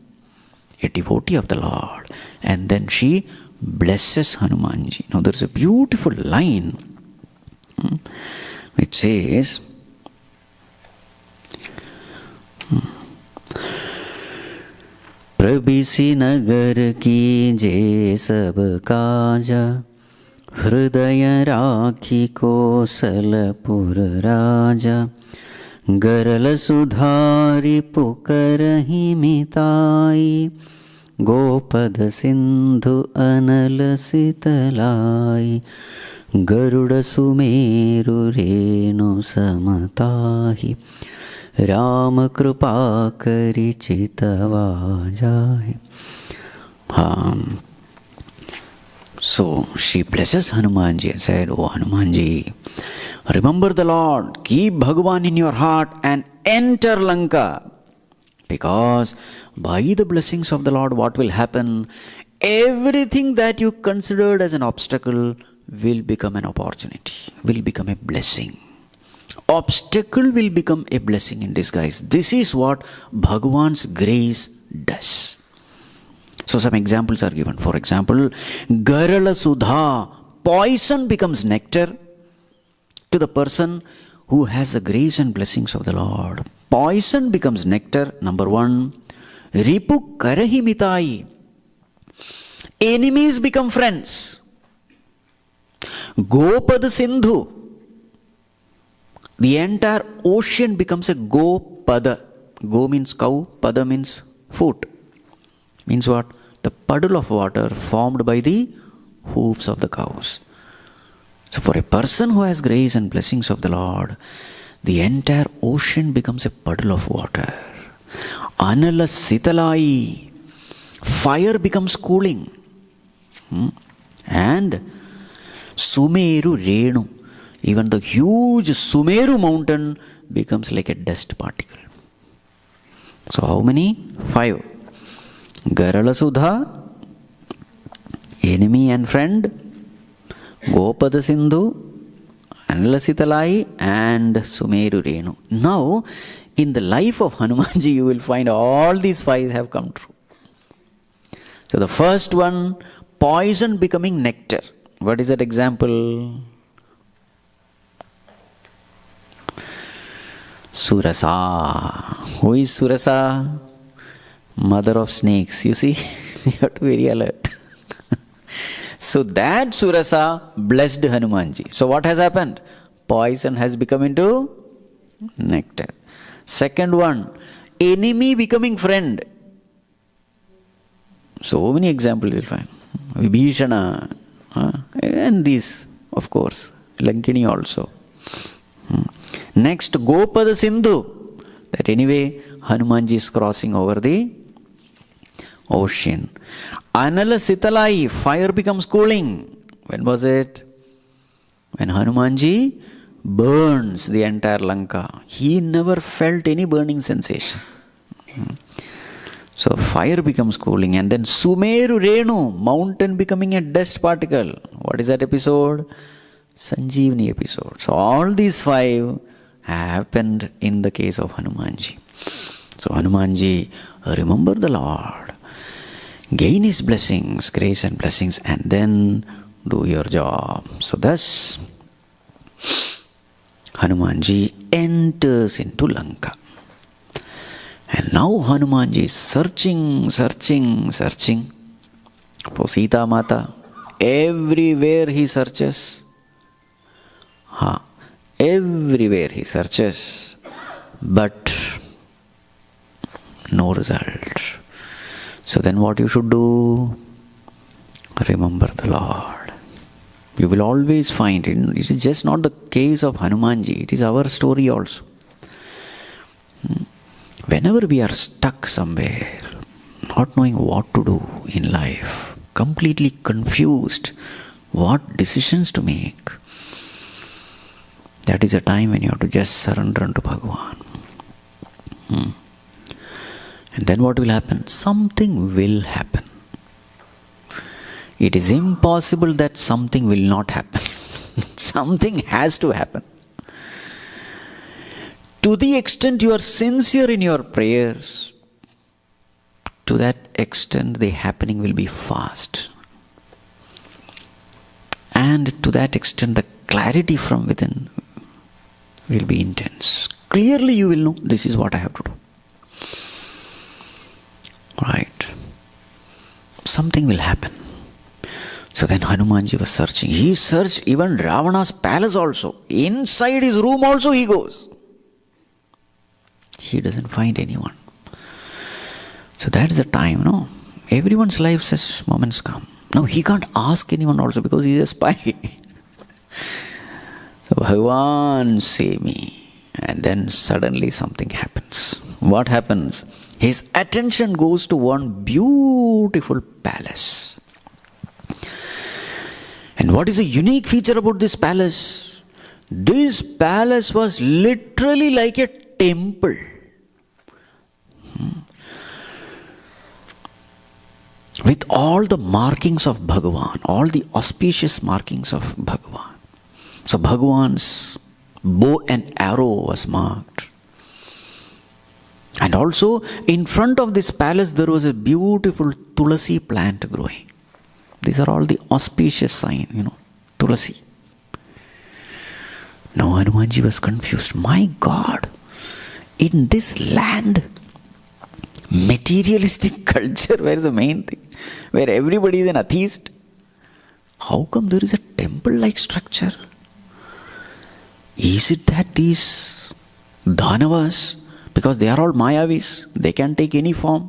a devotee of the Lord. And then she blesses Hanumanji. Now there is a beautiful line which says, प्रबिसी नगर कीजे सब काजा हृदय राखी कोसलपुर राजा गरल सुधारी पुकरहि मिताई गोपद सिंधु अनल शीतलाई गरुड़ सुमेरु रेणु समताहि राम कृपा करि चितवा जाय. So she blesses Hanumanji and said, "Oh Hanumanji, remember the Lord, keep Bhagavan in your heart and enter Lanka. Because by the blessings of the Lord, what will happen? Everything that you considered as an obstacle will become an opportunity, will become a blessing. Obstacle will become a blessing in disguise. This is what Bhagavan's grace does." So some examples are given. For example, Garala Sudha, poison becomes nectar to the person who has the grace and blessings of the Lord. Poison becomes nectar, number one. Ripu Karahi Mitai, enemies become friends. Gopad Sindhu, the entire ocean becomes a Gopada. Go means cow, Pada means foot. Means what? The puddle of water formed by the hoofs of the cows. So for a person who has grace and blessings of the Lord, the entire ocean becomes a puddle of water. Anala Sitalai, fire becomes cooling. And Sumeru Renu, even the huge Sumeru mountain becomes like a dust particle. So how many? 5. Garala Sudha, enemy and friend, Gopada Sindhu, Anala Sitalai, and Sumeru Renu. Now, in the life of Hanumanji, you will find all these 5 have come true. So the first one, poison becoming nectar. What is that example? Surasa. Who is Surasa? Mother of snakes. You see, you have to be very alert. So that Surasa blessed Hanumanji. So what has happened? Poison has become into nectar. Second one, enemy becoming friend. So many examples you'll find. Vibhishana, and these, of course, Lankini also. Next, Gopada Sindhu. That anyway, Hanumanji is crossing over the ocean. Anala Sitalai, fire becomes cooling. When was it? When Hanumanji burns the entire Lanka. He never felt any burning sensation. So fire becomes cooling. And then Sumeru Renu, mountain becoming a dust particle. What is that episode? Sanjeevani episode. So all these 5 happened in the case of Hanumanji. So Hanumanji, remember the Lord, gain His blessings, grace and blessings, and then do your job. So thus, Hanumanji enters into Lanka. And now Hanumanji is searching for Sita Mata. Everywhere he searches. Everywhere he searches. But no result. So then what you should do? Remember the Lord. You will always find it. It is just not the case of Hanumanji. It is our story also. Whenever we are stuck somewhere, not knowing what to do in life, completely confused, what decisions to make, that is a time when you have to just surrender unto Bhagavan. And then what will happen? Something will happen. It is impossible that something will not happen. Something has to happen. To the extent you are sincere in your prayers, to that extent the happening will be fast. And to that extent the clarity from within will be intense. Clearly you will know, this is what I have to do. Right. Something will happen. So then Hanumanji was searching. He searched even Ravana's palace also. Inside his room also he goes. He doesn't find anyone. So that is the time, no? Everyone's life such moments come. Now he can't ask anyone also because he is a spy. So Bhagavan, save me. And then suddenly something happens. What happens? His attention goes to one beautiful palace. And what is a unique feature about this palace? This palace was literally like a temple. With all the markings of Bhagavan, all the auspicious markings of Bhagavan. So Bhagavan's bow and arrow was marked. And also in front of this palace there was a beautiful tulasi plant growing. These are all the auspicious signs, tulasi. Now Hanumanji was confused. My God, in this land, materialistic culture, where is the main thing? Where everybody is an atheist. How come there is a temple-like structure? Is it that these Dhanavas, because they are all Mayavis, they can take any form?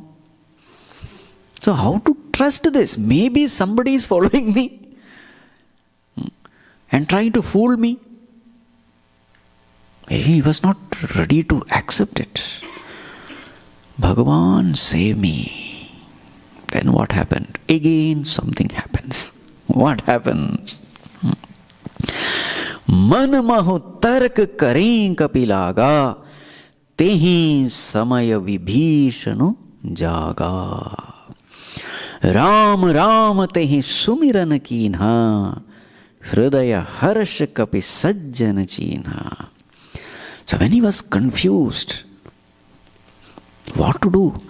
So how to trust this? Maybe somebody is following me and trying to fool me. He was not ready to accept it. Bhagavan, save me. Then what happened? Again something happens. What happens? मन महु तर्क करें कपिलागा तेहि समय विभीषण जागा राम राम तेहि सुमिरन कीन्हा हृदय हर्ष कपि सज्जन चीन्हा. So when he was confused what to do,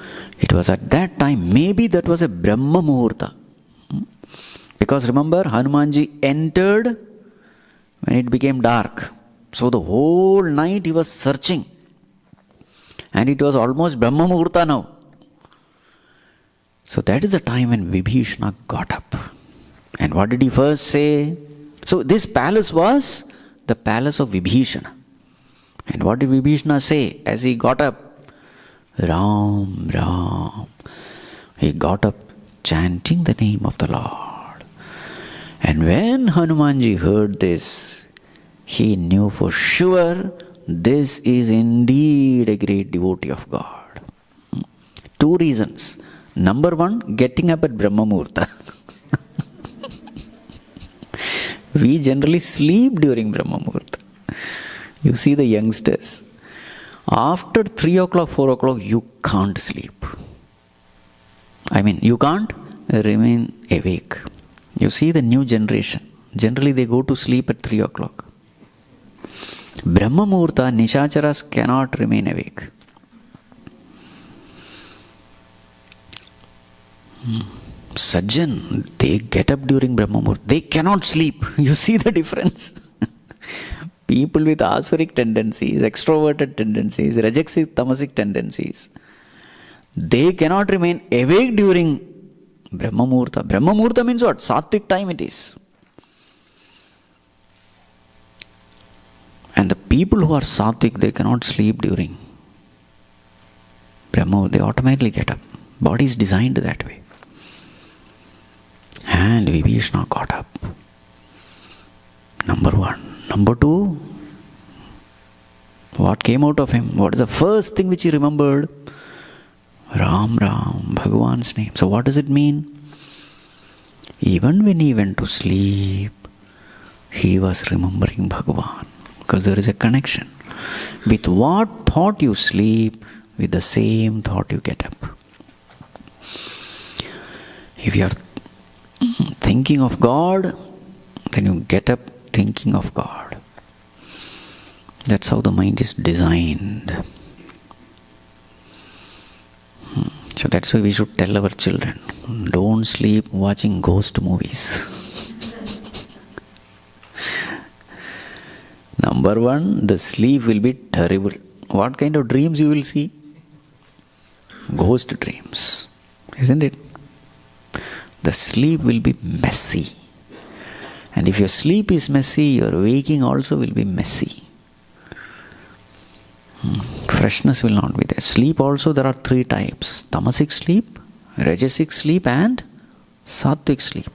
it was at that time, maybe that was a Brahma Muhurta. Because remember, Hanumanji entered when it became dark. So the whole night he was searching. And it was almost Brahma Muhurta now. So that is the time when Vibhishana got up. And what did he first say? So this palace was the palace of Vibhishana. And what did Vibhishana say as he got up? Ram, Ram. He got up chanting the name of the Lord. And when Hanumanji heard this, he knew for sure this is indeed a great devotee of God. 2 reasons. Number 1, getting up at Brahma Muhurta. We generally sleep during Brahma Muhurta. You see the youngsters. After 3 o'clock, 4 o'clock, you can't sleep. You can't remain awake. You see the new generation. Generally, they go to sleep at 3 o'clock. Brahma Muhurta, Nishacharas cannot remain awake. Sajjan, they get up during Brahma Muhurta. They cannot sleep. You see the difference? People with asuric tendencies, extroverted tendencies, rajasic, tamasic tendencies, they cannot remain awake during Brahma Muhurta. Brahma Muhurta means what? Sattvic time it is. And the people who are sattvic, they cannot sleep during Brahma Muhurta. They automatically get up. Body is designed that way. And Vibhishana got up. Number 1. Number 2, What came out of him? What is the first thing which he remembered? Ram, Bhagavan's name. So what does it mean? Even when he went to sleep, he was remembering Bhagavan. Because there is a connection. With what thought you sleep, with the same thought you get up. If you are thinking of God, then you get up thinking of God. That's how the mind is designed. So that's why we should tell our children, don't sleep watching ghost movies. Number one, the sleep will be terrible. What kind of dreams you will see? Ghost dreams, isn't it? The sleep will be messy. And if your sleep is messy, your waking also will be messy. Freshness will not be there. Sleep also, there are three types. Tamasic sleep, Rajasic sleep and Sattvic sleep.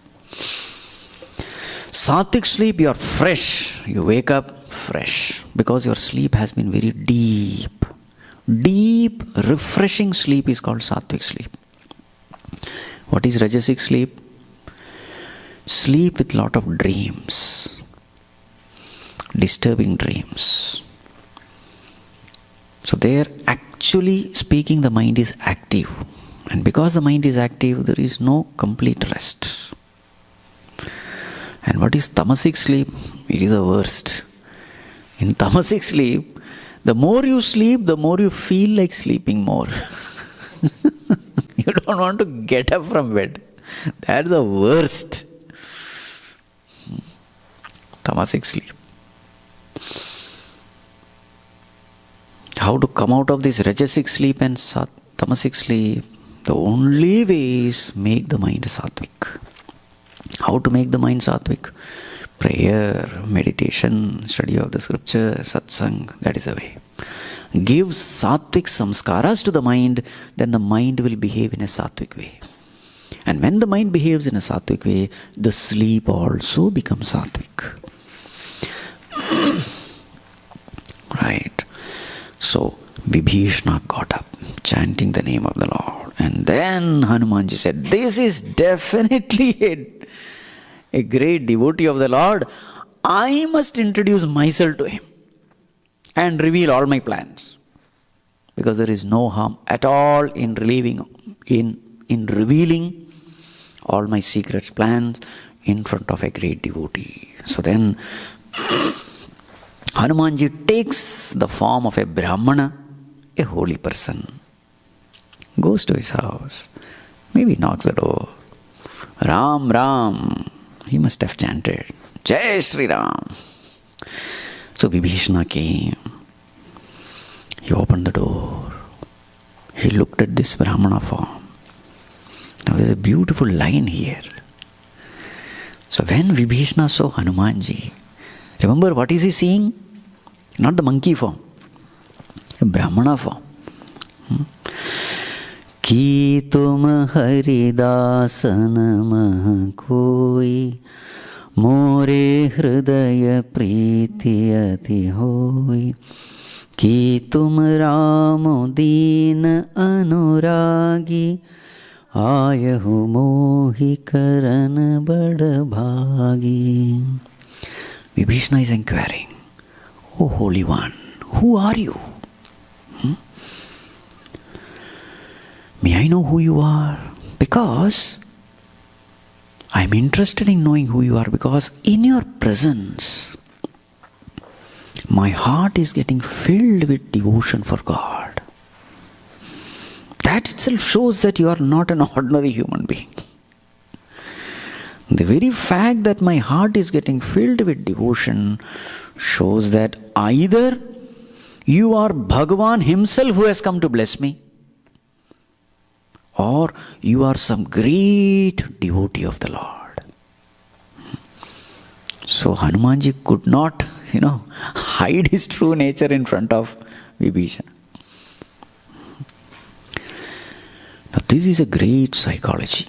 Sattvic sleep, you are fresh. You wake up fresh because your sleep has been very deep. Deep, refreshing sleep is called Sattvic sleep. What is Rajasic sleep? Sleep with lot of dreams. Disturbing dreams. So there, actually speaking, the mind is active. And because the mind is active, there is no complete rest. And what is tamasic sleep? It is the worst. In tamasic sleep, the more you sleep, the more you feel like sleeping more. You don't want to get up from bed. That's the worst. Tamasic sleep. How to come out of this Rajasic sleep and Tamasic sleep? The only way is make the mind sattvic. How to make the mind sattvic? Prayer, meditation, study of the scripture, satsang, that is the way. Give sattvic samskaras to the mind, then the mind will behave in a sattvic way. And when the mind behaves in a sattvic way, the sleep also becomes sattvic. Right. So, Vibhishana got up, chanting the name of the Lord. And then Hanumanji said, this is definitely a great devotee of the Lord. I must introduce myself to him and reveal all my plans. Because there is no harm at all in revealing all my secret plans in front of a great devotee. So then Hanumanji takes the form of a Brahmana, a holy person, goes to his house, maybe knocks the door. Ram, he must have chanted, Jai Shri Ram. So Vibhishana came, he opened the door, he looked at this Brahmana form. Now there's a beautiful line here. So when Vibhishana saw Hanumanji, remember what is he seeing? Not the monkey form, a Brahmana form. Ki tum haridasan mah koi more hridaya priti ati hoi ki tum ramo deen anuragi ayahu mohi karan bada bhagi. Vibhishana is inquiring, O Holy One, who are you? May I know who you are? Because I am interested in knowing who you are, because in your presence my heart is getting filled with devotion for God. That itself shows that you are not an ordinary human being. The very fact that my heart is getting filled with devotion shows that either you are Bhagavan himself who has come to bless me, or you are some great devotee of the Lord. So Hanumanji could not, hide his true nature in front of Vibhishana. Now this is a great psychology.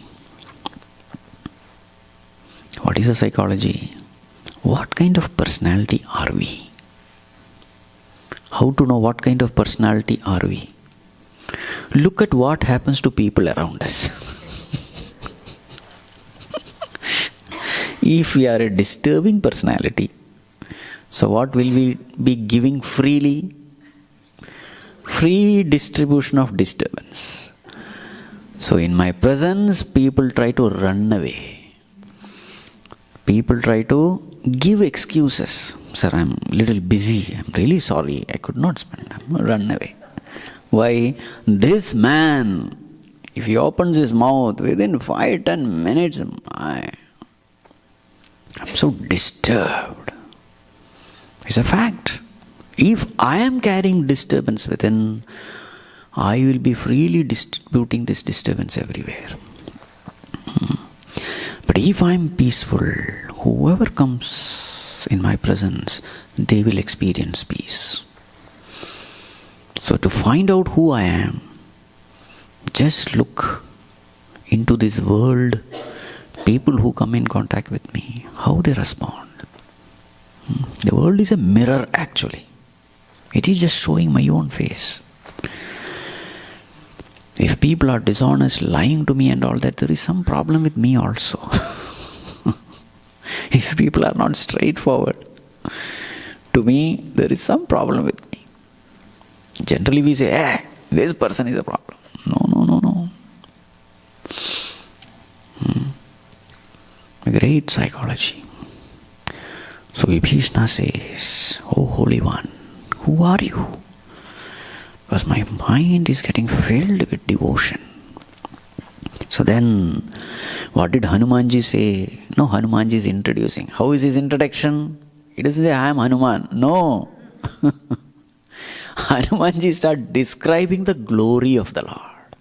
What is a psychology? What kind of personality are we? How to know what kind of personality are we? Look at what happens to people around us. If we are a disturbing personality, so what will we be giving freely? Free distribution of disturbance. So in my presence, people try to run away. People try to give excuses. Sir, I'm a little busy. I'm really sorry. I could not spend time. Run away. Why? This man, if he opens his mouth, within 5-10 minutes, I'm so disturbed. It's a fact. If I am carrying disturbance within, I will be freely distributing this disturbance everywhere. But if I am peaceful, whoever comes in my presence, they will experience peace. So to find out who I am, just look into this world, people who come in contact with me, how they respond. The world is a mirror actually. It is just showing my own face. If people are dishonest, lying to me and all that, there is some problem with me also. If people are not straightforward, to me, there is some problem with me. Generally we say, this person is a problem. No. Great psychology. So Vibhishana says, Oh Holy One, who are you? Because my mind is getting filled with devotion. So then, what did Hanumanji say? No, Hanumanji is introducing. How is his introduction? He doesn't say, I am Hanuman. No. Hanumanji starts describing the glory of the Lord.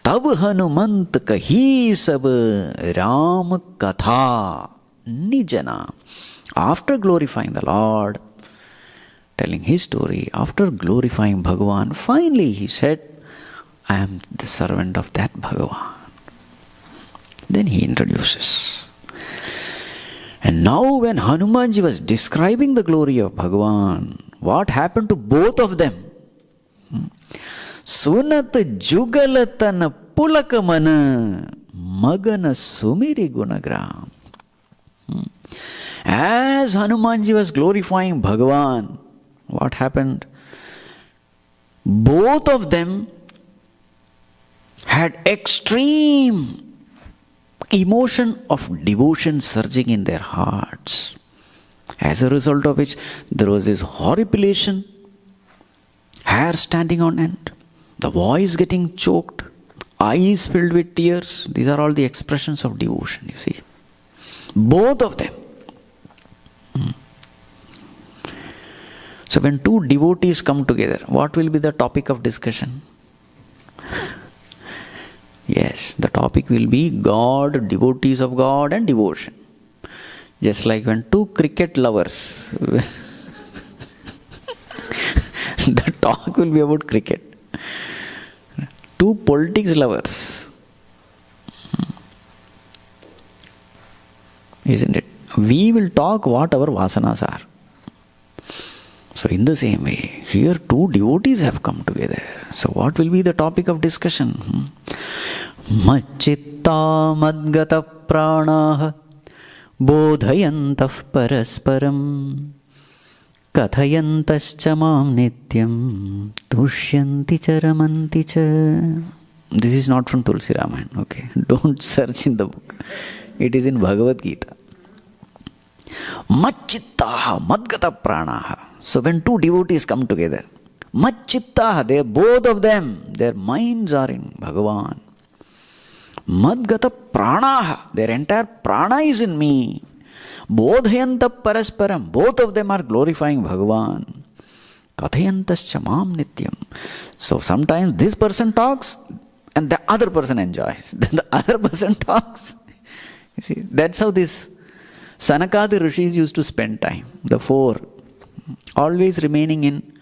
Tab Hanumant kahi sab Ram katha nijana. After glorifying the Lord, telling his story, after glorifying Bhagavan, finally he said, I am the servant of that Bhagavan. Then he introduces. And now when Hanumanji was describing the glory of Bhagavan, what happened to both of them? Sunat jugalatana pulakamana magana sumiri gunagram. As Hanumanji was glorifying Bhagavan, what happened? Both of them had extreme emotion of devotion surging in their hearts. As a result of which, there was this horripilation, hair standing on end, the voice getting choked, eyes filled with tears. These are all the expressions of devotion, you see. Both of them. So when two devotees come together, what will be the topic of discussion? Yes, the topic will be God, devotees of God and devotion. Just like when two cricket lovers, the talk will be about cricket. Two politics lovers, isn't it? We will talk what our vasanas are. So in the same way, here two devotees have come together. So what will be the topic of discussion? Machitta madgata pranaha bodhayantah parasparam kathayantascha mam nityam tushyanti charamanti cha. This is not from Tulsi Ramayana, okay? Don't search in the book. It is in Bhagavad Gita. Machittaha madgata pranaha. So when two devotees come together, Machittaha, they both of them, their minds are in Bhagavan. Madgata pranaha, their entire prana is in me. Bodhayanta parasparam, both of them are glorifying Bhagavan. Kathayantascha mam nityam. So sometimes this person talks and the other person enjoys. Then the other person talks. You see, that's how this Sanakadi Rishis used to spend time. The four, always remaining in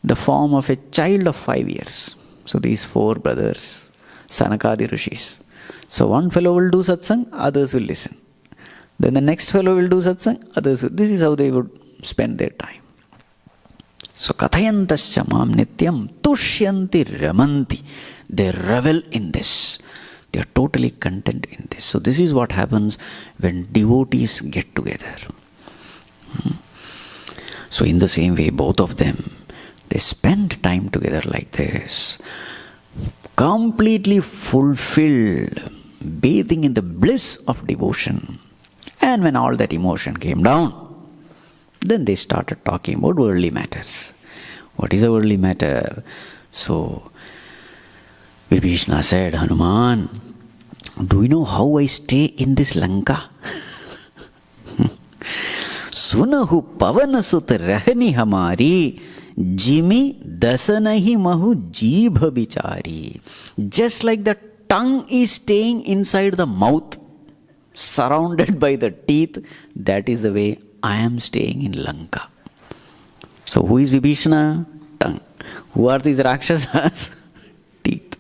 the form of a child of 5 years. So these four brothers, Sanakadi Rishis. So one fellow will do satsang, others will listen. Then the next fellow will do satsang, others will. This is how they would spend their time. So kathayantasya mam nityam tushyanti ramanti. They revel in this. They are totally content in this. So this is what happens when devotees get together. So in the same way, both of them, they spend time together like this, completely fulfilled, bathing in the bliss of devotion. And when all that emotion came down, then they started talking about worldly matters. What is a worldly matter? So Vibhishana said, Hanuman, do you know how I stay in this Lanka? Sunahu pavanasut rahni hamari, jimi dasanahi mahu jibha bichari. Just like the tongue is staying inside the mouth, surrounded by the teeth, that is the way I am staying in Lanka. So who is Vibhishana? Tongue. Who are these Rakshasas? Teeth.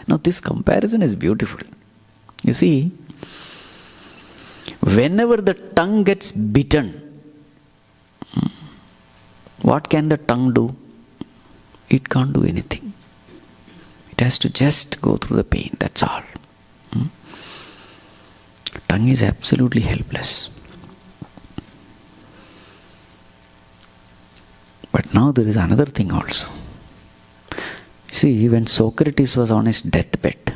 Now this comparison is beautiful. You see, whenever the tongue gets bitten, what can the tongue do? It can't do anything. It has to just go through the pain, that's all. Tongue is absolutely helpless. But now there is another thing also. See, when Socrates was on his deathbed,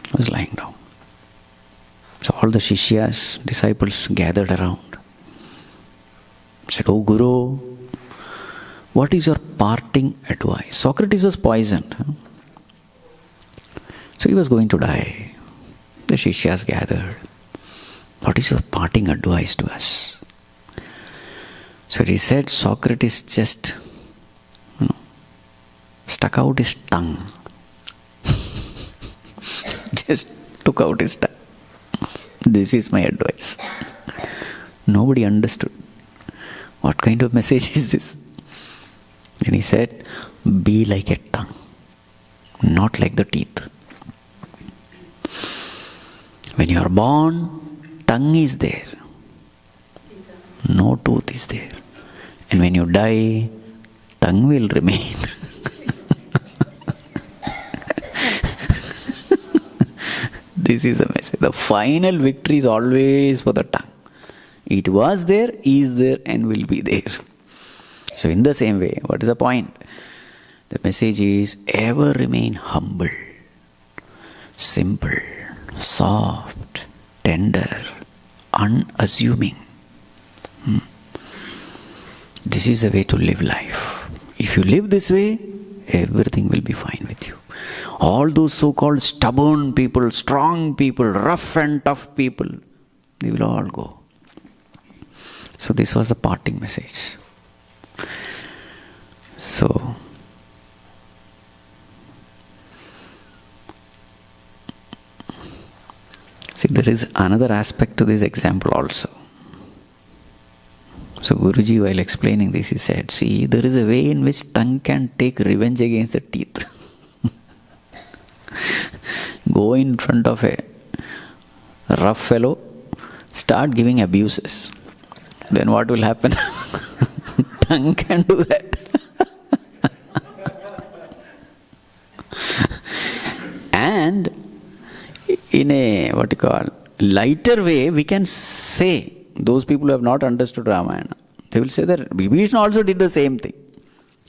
he was lying down. So all the Shishyas, disciples, gathered around. Said, "Oh Guru, what is your parting advice?" Socrates was poisoned. So he was going to die. The Shishyas gathered. What is your parting advice to us? So he said, Socrates just stuck out his tongue. Just took out his tongue. This is my advice. Nobody understood. What kind of message is this? And he said, be like a tongue, not like the teeth. When you are born, tongue is there. No tooth is there. And when you die, tongue will remain. This is the message. The final victory is always for the tongue. It was there, is there, and will be there. So in the same way, what is the point? The message is ever remain humble, simple, soft, tender, unassuming. This is the way to live life. If you live this way, everything will be fine with you. All those so-called stubborn people, strong people, rough and tough people, they will all go. So this was the parting message. So, see, there is another aspect to this example also. So Guruji, while explaining this, he said, see, there is a way in which tongue can take revenge against the teeth. Go in front of a rough fellow, start giving abuses. Then what will happen? Tongue can do that. And in a, lighter way, we can say, those people who have not understood Ramayana, they will say that Vibhishana also did the same thing.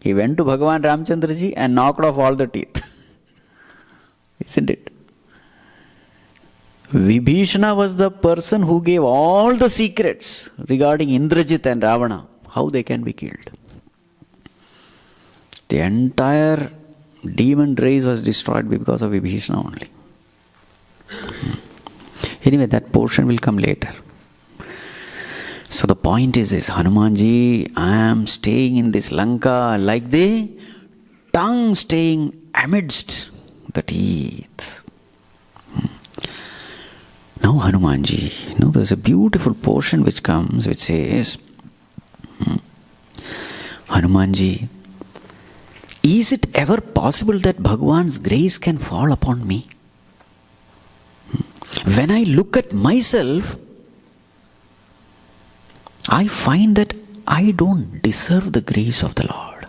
He went to Bhagavan Ramchandraji and knocked off all the teeth. Isn't it? Vibhishana was the person who gave all the secrets regarding Indrajit and Ravana, how they can be killed. The entire demon race was destroyed because of Vibhishana only. Anyway, that portion will come later. So the point is this, Hanumanji, I am staying in this Lanka like the tongue staying amidst the teeth. Now Hanumanji, there's a beautiful portion which comes which says, Hanumanji, is it ever possible that Bhagavan's grace can fall upon me? When I look at myself, I find that I don't deserve the grace of the Lord.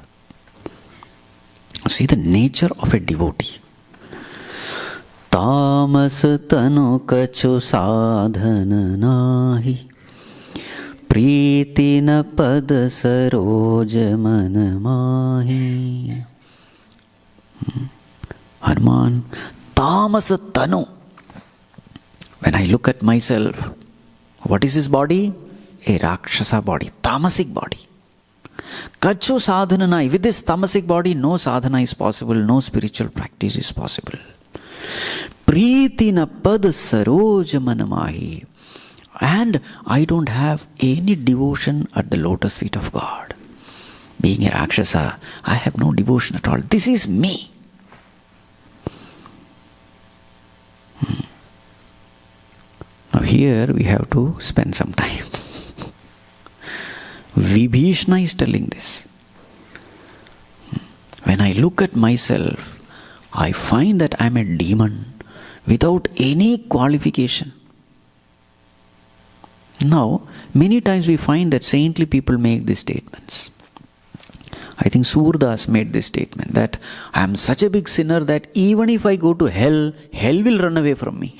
See the nature of a devotee. Tamas tanu kachu sadhana nahi, priti na pad saroj man mahi. Hanuman, tamas tanu. When I look at myself, what is this body? A Rakshasa body, tamasic body. Kachu sadhananai. With this tamasic body, no sadhana is possible, no spiritual practice is possible. Priti na pad saroj manamahi. And I don't have any devotion at the lotus feet of God. Being a Rakshasa, I have no devotion at all. This is me. Now here we have to spend some time. Vibhishana is telling this. When I look at myself, I find that I am a demon without any qualification. Now, many times we find that saintly people make these statements. I think Surasa made this statement that I am such a big sinner that even if I go to hell, hell will run away from me.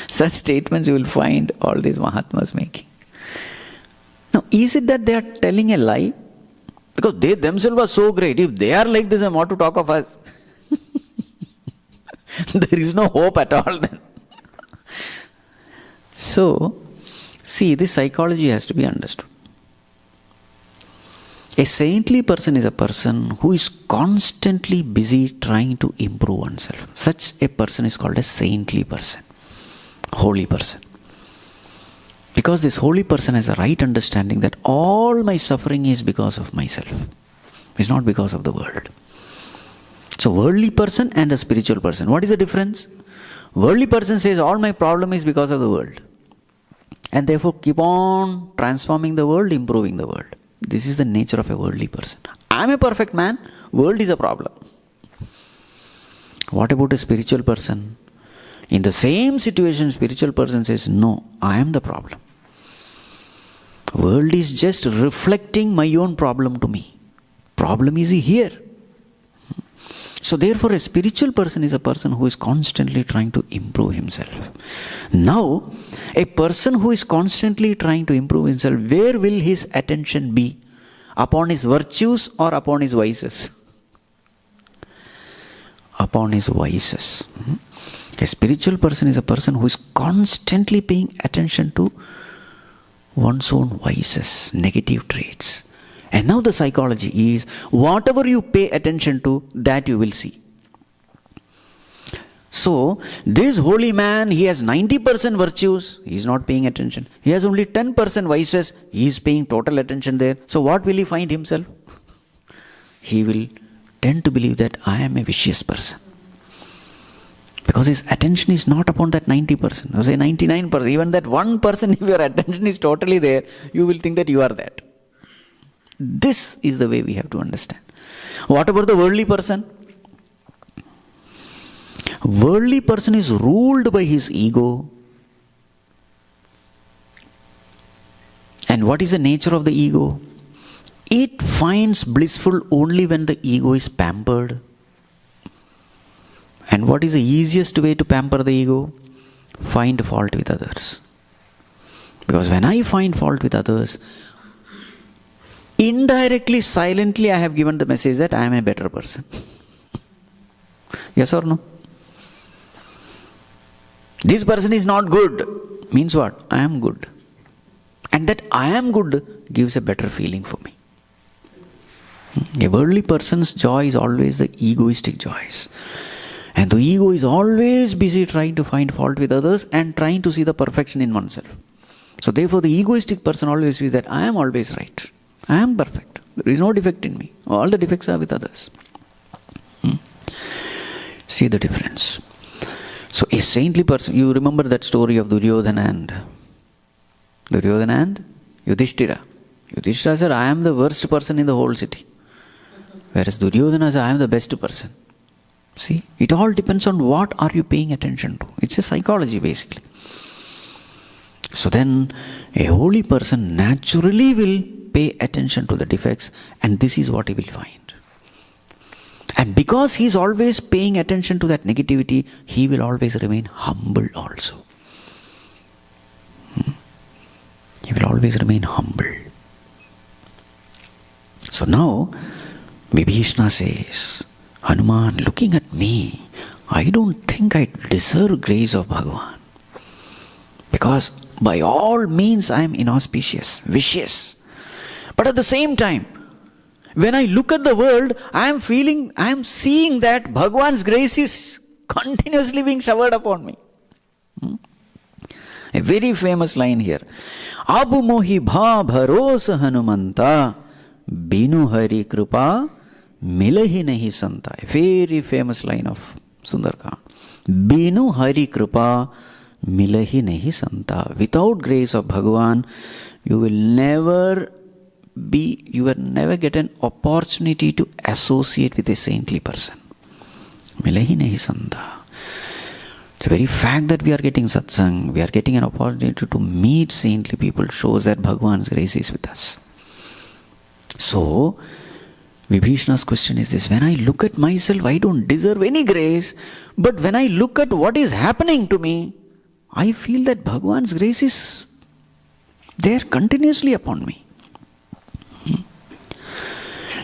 Such statements you will find all these Mahatmas making. Now, is it that they are telling a lie? Because they themselves are so great. If they are like this, then what to talk of us? There is no hope at all then. So, see, this psychology has to be understood. A saintly person is a person who is constantly busy trying to improve oneself. Such a person is called a saintly person, holy person. Because this holy person has a right understanding that all my suffering is because of myself. It's not because of the world. So worldly person and a spiritual person. What is the difference? Worldly person says all my problem is because of the world. And therefore keep on transforming the world, improving the world. This is the nature of a worldly person. I am a perfect man, world is a problem. What about a spiritual person? In the same situation, spiritual person says, no, I am the problem. World is just reflecting my own problem to me. Problem is here. So therefore, a spiritual person is a person who is constantly trying to improve himself. Now, a person who is constantly trying to improve himself, where will his attention be? Upon his virtues or upon his vices? Upon his vices. A spiritual person is a person who is constantly paying attention to one's own vices, negative traits. And now the psychology is, whatever you pay attention to, that you will see. So, this holy man, he has 90% virtues, he is not paying attention. He has only 10% vices, he is paying total attention there. So what will he find himself? He will tend to believe that I am a vicious person. Because his attention is not upon that 90%, or say 99%. Even that 1%, if your attention is totally there, you will think that you are that. This is the way we have to understand. What about the worldly person? Worldly person is ruled by his ego. And what is the nature of the ego? It finds blissful only when the ego is pampered. And what is the easiest way to pamper the ego? Find fault with others. Because when I find fault with others, indirectly, silently, I have given the message that I am a better person. Yes or no? This person is not good. Means what? I am good. And that I am good gives a better feeling for me. A worldly person's joy is always the egoistic joys. And the ego is always busy trying to find fault with others and trying to see the perfection in oneself. So therefore the egoistic person always feels that I am always right. I am perfect. There is no defect in me. All the defects are with others. See the difference. So a saintly person, you remember that story of Duryodhana and Yudhishthira. Yudhishthira said, I am the worst person in the whole city. Whereas Duryodhana said, I am the best person. See, it all depends on what are you paying attention to. It's a psychology basically. So then, a holy person naturally will pay attention to the defects, and this is what he will find. And because he is always paying attention to that negativity, he will always remain humble also. He will always remain humble. So now, Vibhishana says, Hanuman, looking at me, I don't think I deserve grace of Bhagavan. Because by all means I am inauspicious, vicious. But at the same time, when I look at the world, I am seeing that Bhagavan's grace is continuously being showered upon me. A very famous line here. Abu mohi bha bharosa Hanumanta, binu hari kripa milahi nahi santa. A very famous line of Sunderkand. Binu hari kripa milahi nahi santa. Without grace of Bhagavan, you will never get an opportunity to associate with a saintly person. Milahi nahi santa. The very fact that we are getting satsang, we are getting an opportunity to meet saintly people, shows that Bhagavan's grace is with us. So, Vibhishana's question is this: when I look at myself, I don't deserve any grace, but when I look at what is happening to me, I feel that Bhagavan's grace is there continuously upon me.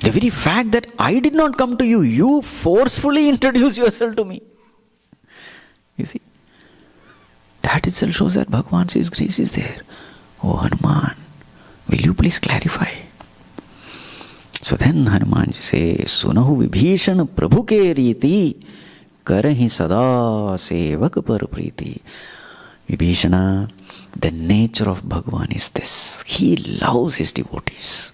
The very fact that I did not come to you, you forcefully introduce yourself to me. You see, that itself shows that Bhagavan's grace is there. Oh Hanuman, will you please clarify? So then Hanumanji says, Sunahu Vibhishana Prabhu ke riti, karahi sada sevak par priti. Vibhishana, the nature of Bhagavan is this. He loves his devotees.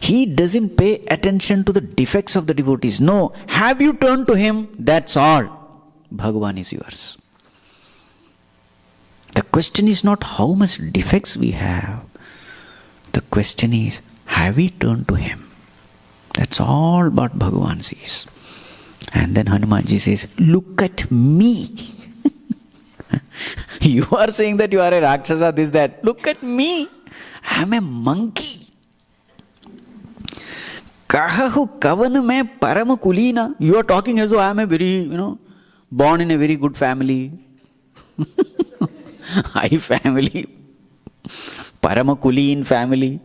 He doesn't pay attention to the defects of the devotees. No, have you turned to him? That's all. Bhagavan is yours. The question is not how much defects we have. The question is, have we turned to him? That's all what Bhagavan sees. And then Hanumanji says, look at me. You are saying that you are a Rakshasa, this, that. Look at me. I am a monkey. Kahahu kavan mein parama kulina. You are talking as though I am a very, born in a very good family. High family. Parama kulin family.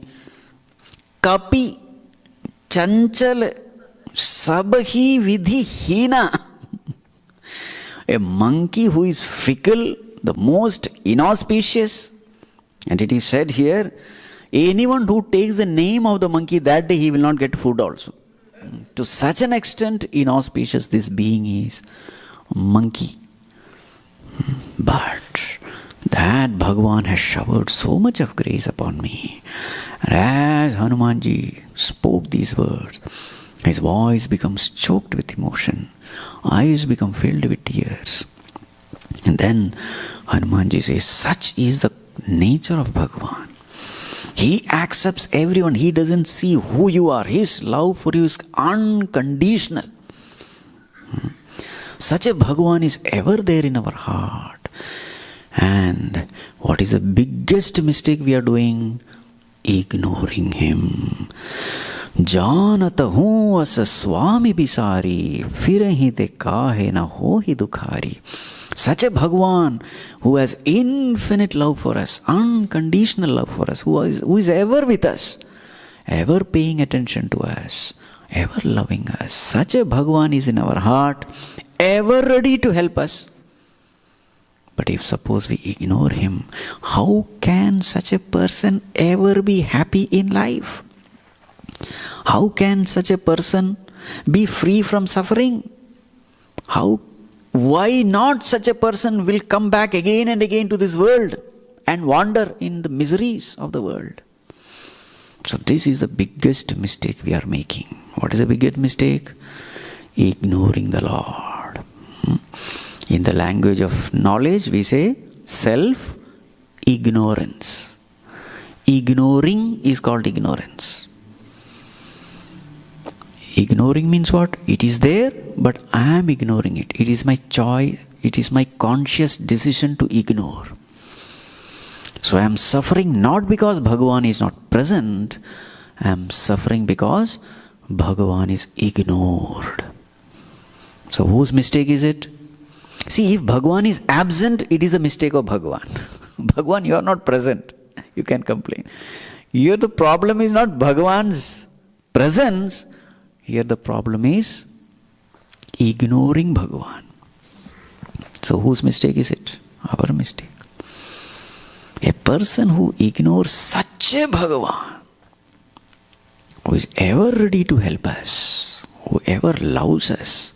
Kapi chanchal sabhi vidhi hina. A monkey who is fickle, the most inauspicious. And it is said here, anyone who takes the name of the monkey, that day he will not get food also. To such an extent inauspicious this being is. Monkey. But that Bhagavan has showered so much of grace upon me. And as Hanumanji spoke these words, his voice becomes choked with emotion. Eyes become filled with tears. And then Hanumanji says, such is the nature of Bhagavan. He accepts everyone. He doesn't see who you are. His love for you is unconditional. Such a Bhagavan is ever there in our heart. And what is the biggest mistake we are doing? Ignoring him. Janata hu asa Swami bisari, firahi te kahe na hohi dukhari. Such a Bhagavan who has infinite love for us, unconditional love for us, who is ever with us, ever paying attention to us, ever loving us. Such a Bhagavan is in our heart, ever ready to help us. But if suppose we ignore him, how can such a person ever be happy in life? How can such a person be free from suffering? Why not such a person will come back again and again to this world and wander in the miseries of the world? So this is the biggest mistake we are making. What is the biggest mistake? Ignoring the Lord. In the language of knowledge, we say self-ignorance. Ignoring is called ignorance. Ignoring means what? It is there, but I am ignoring it. It is my choice. It is my conscious decision to ignore. So I am suffering not because Bhagavan is not present, I am suffering because Bhagavan is ignored. So whose mistake is it? See, if Bhagavan is absent, it is a mistake of Bhagavan. Bhagavan, you are not present. You can complain. Here the problem is not Bhagavan's presence. Here the problem is ignoring Bhagavan. So whose mistake is it? Our mistake. A person who ignores such a Bhagavan, who is ever ready to help us, who ever loves us,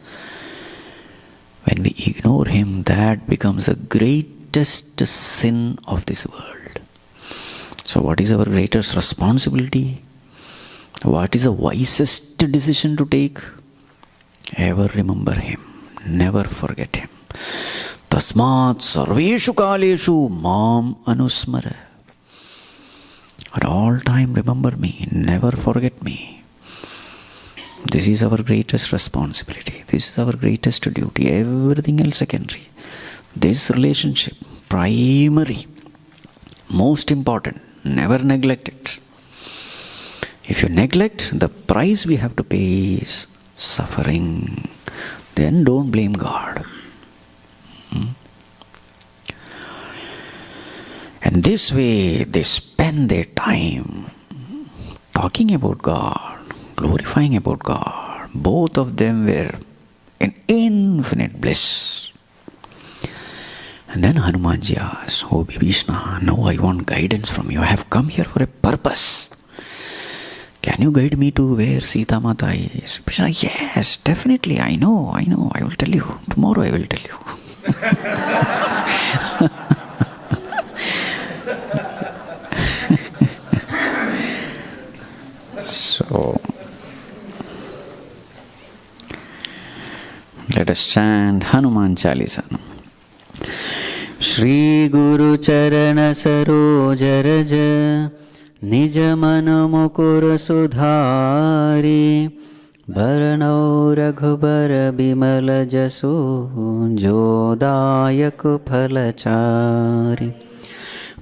when we ignore him, that becomes the greatest sin of this world. So what is our greatest responsibility? What is the wisest decision to take? Ever remember him. Never forget him. Tasmat sarveshu kaleshu mam anusmara. At all time remember me. Never forget me. This is our greatest responsibility. This is our greatest duty. Everything else secondary. This relationship, primary, most important. Never neglect it. If you neglect, the price we have to pay is suffering. Then don't blame God. And this way they spend their time talking about God, glorifying about God. Both of them were in infinite bliss. And then Hanumanji asked, "Oh Vibhishana, now I want guidance from you. I have come here for a purpose. Can you guide me to where Sita Mata is?" Vibhishana, "Yes, definitely. I know. I will tell you. Tomorrow I will tell you." So, let us chant Hanuman Chalisa. Shri Guru Charana Saroj Raj Nij Man Mukur Sudhari Bharnau Raghubar Bimal Jasu Jodayak Phalachari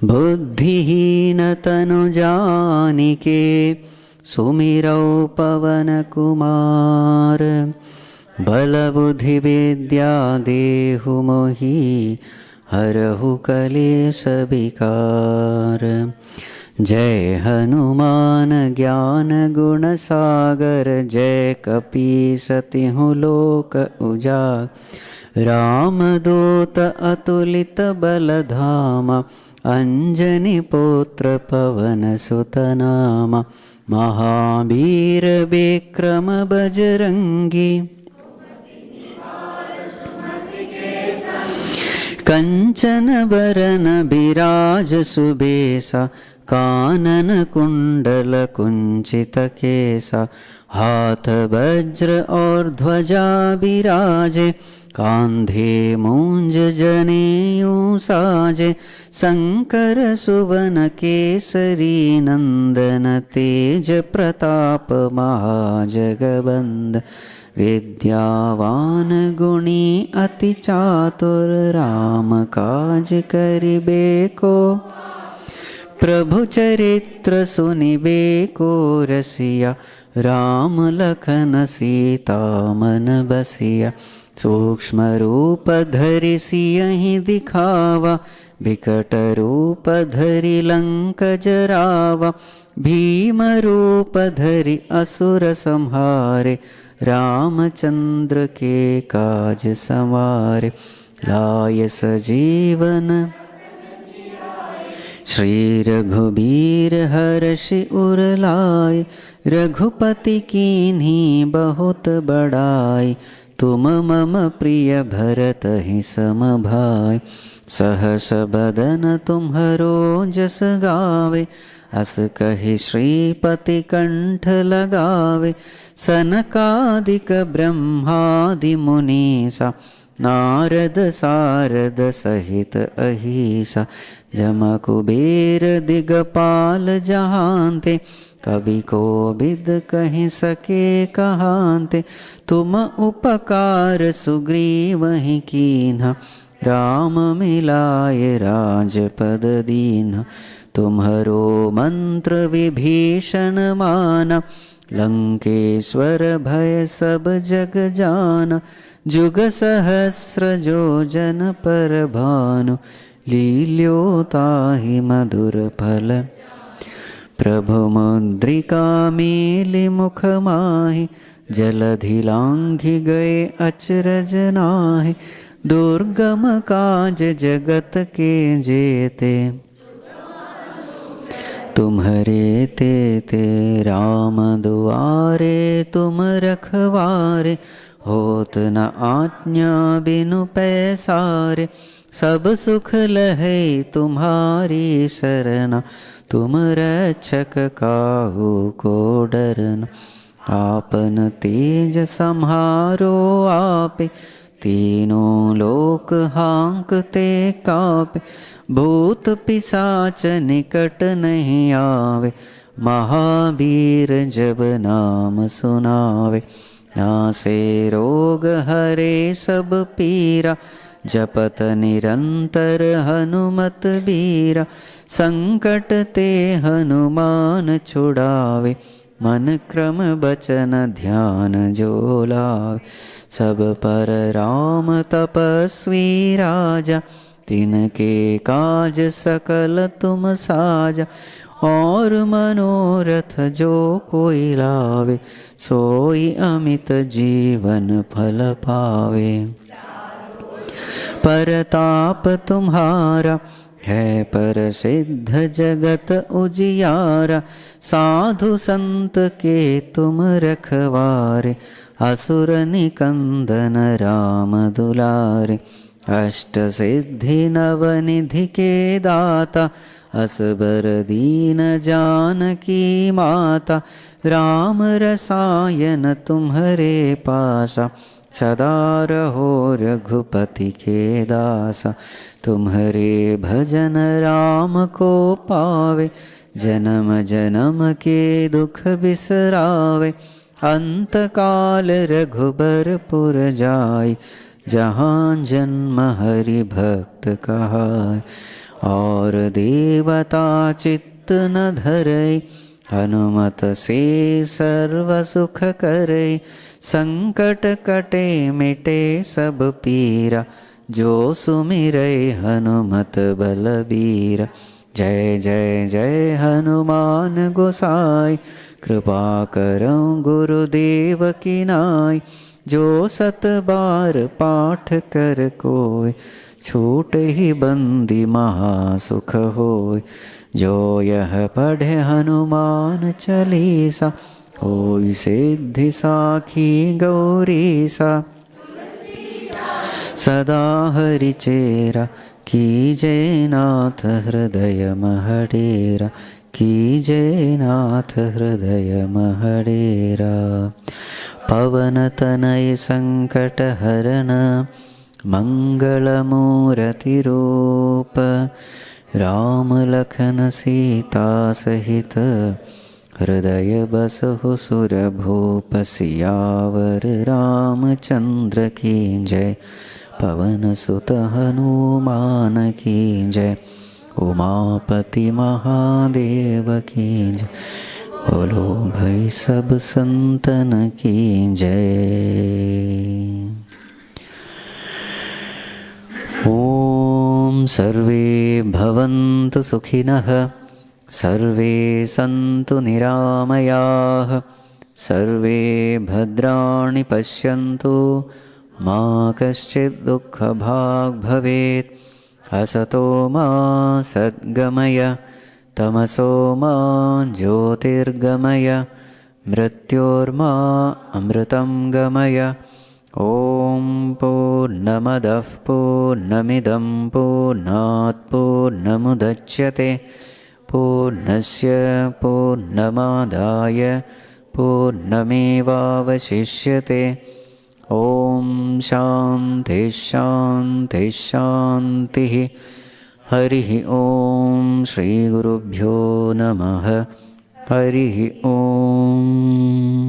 Buddhihina Tanu Janike Sumirau Pavan Kumar Bala Buddhi Vidya Dehu Mohi Harahu Kalesha Vikar Jai Hanuman Gyan Guna Sagar Jai Kapi Satihu Loka Ujag Ram Dota Atulita Baladhama Anjani Putra Pavan Sutanama Mahabir Bikrama Bajrangi Kanchana Varana Biraj Subesa Kanana Kundala Kunchita Kesa Hatha Vajra Aur Dhwaja Biraje Kandhe Munj Janeyu Saje Sankara Suvana Kesari Nandana Tej Pratap Mahajagaband Vidyavan Guni Ati Chatur Ram Kaj Karibeko Prabhu Charitra Sunibeko Rasiya Ram Lakhan Sita Man Basiya Sukshma Rupa Dhari Siyahi Dikhava Bikata Rupa Dhari Lanka Jarava Bhima Rupa Dhari Asura Samhare Ramachandra ke kaaj samare laay sajeevan Shri Raghubir harshi urlaay Raghupati kinhi bahut badai Tum mama priya bharat hi samabhai Sahas badan tumharo jas gaave As kahi Shripati kantha lagave Sanakadika Brahmadi Munisa Narada Sarada Sahita Ahisa Jama Kubera Digapal Jahante Kabhi ko bid kahi sake kahante Tuma upakar sugrivahi kinha Ram मिलाए राजपद दीना। तुम्हारो मंत्र विभीषण माना, लंकेश्वर भय सब जग जाना। जुग सहस्र जो जन पर भानु, लील्यो ताहि मधुर फल। प्रभु मुद्रिका मेलि मुख माहि, जलधि लांघि गए अचरज नाहि। दुर्गम काज जगत के जेते, तुम्हारे तेते। राम दुआरे तुम रखवारे, होत न आज्ञा बिनु पैसारे। सब सुख लहे तुम्हारी सरना, तुम रक्षक काहू को डरना। आपन तेज सम्हारो आपे, तीनों लोक हांकते कापे। भूत पिशाच निकट नहीं आवे, महावीर जब नाम सुनावे। नासे रोग हरे सब पीरा, जपत निरंतर हनुमत बीरा। संकट ते हनुमान छुड़ावे, मन क्रम बचन ध्यान जो लावे। सब पर राम तपस्वी राजा, तिनके काज सकल तुम साजा। और मनोरथ जो कोई लावे, सोई अमित जीवन फल पावे। परताप तुम्हारा है प्रसिद्ध जगत उजियारा। साधु संत के तुम रखवारे, असुर निकंदन राम दुलारे। अष्ट सिद्धि नवनिधि के दाता, असबर दीन जानकी माता। राम रसायन तुम्हारे पासा, सदा रहो रघुपति के दासा। तुम्हारे भजन राम को पावे, जन्म जन्म के दुख बिसरावे। अंत काल रघुबर पुर जाय, जहाँ जन्म हरि भक्त कहाय। और देवता चित्त न धरई, हनुमत से सर्व सुख करई। संकट कटे मिटे सब पीरा, जो सुमिरै हनुमत बलबीरा। जय जय जय हनुमान गोसाई, कृपा करो गुरुदेव की नाई। जो सत बार पाठ कर कोय, छूट ही बंदी महासुख होय। जो यह पढ़े हनुमान चालीसा, होय सिद्धि साखी गौरीसा। सदा हरि चेरा, कीजय नाथ हृदय महडेरा। कीजय नाथ हृदय महडेरा। पवन तनय संकट हरण, मंगल मूर्ति रूप। राम लखन सीता सहित, हृदय बसहु सुर भूप। सियावर रामचंद्र की जय, पवन सुत हनुमान की जय। उमापति महादेव की जय, बोलो भाई सब संतन की जय। ओम सर्वे भवन्तु सुखिनः, सर्वे सन्तु निरामयाः। सर्वे भद्राणि पश्यन्तु, मा कश्चित् दुःखभाग् भवेत्। असतो मा सद्गमय, तमसो मा ज्योतिर्गमय। मृत्योर्मा अमृतं गमय। ॐ पूर्णमदः पूर्णमिदं पूर्णात् पूर्णमुदच्यते, पूर्णस्य पूर्णमादाय पूर्णमेवावशिष्यते। ॐ शान्ति शान्ति शान्तिः। हरिः ॐ श्रीगुरुभ्यो नमः। हरिः ॐ।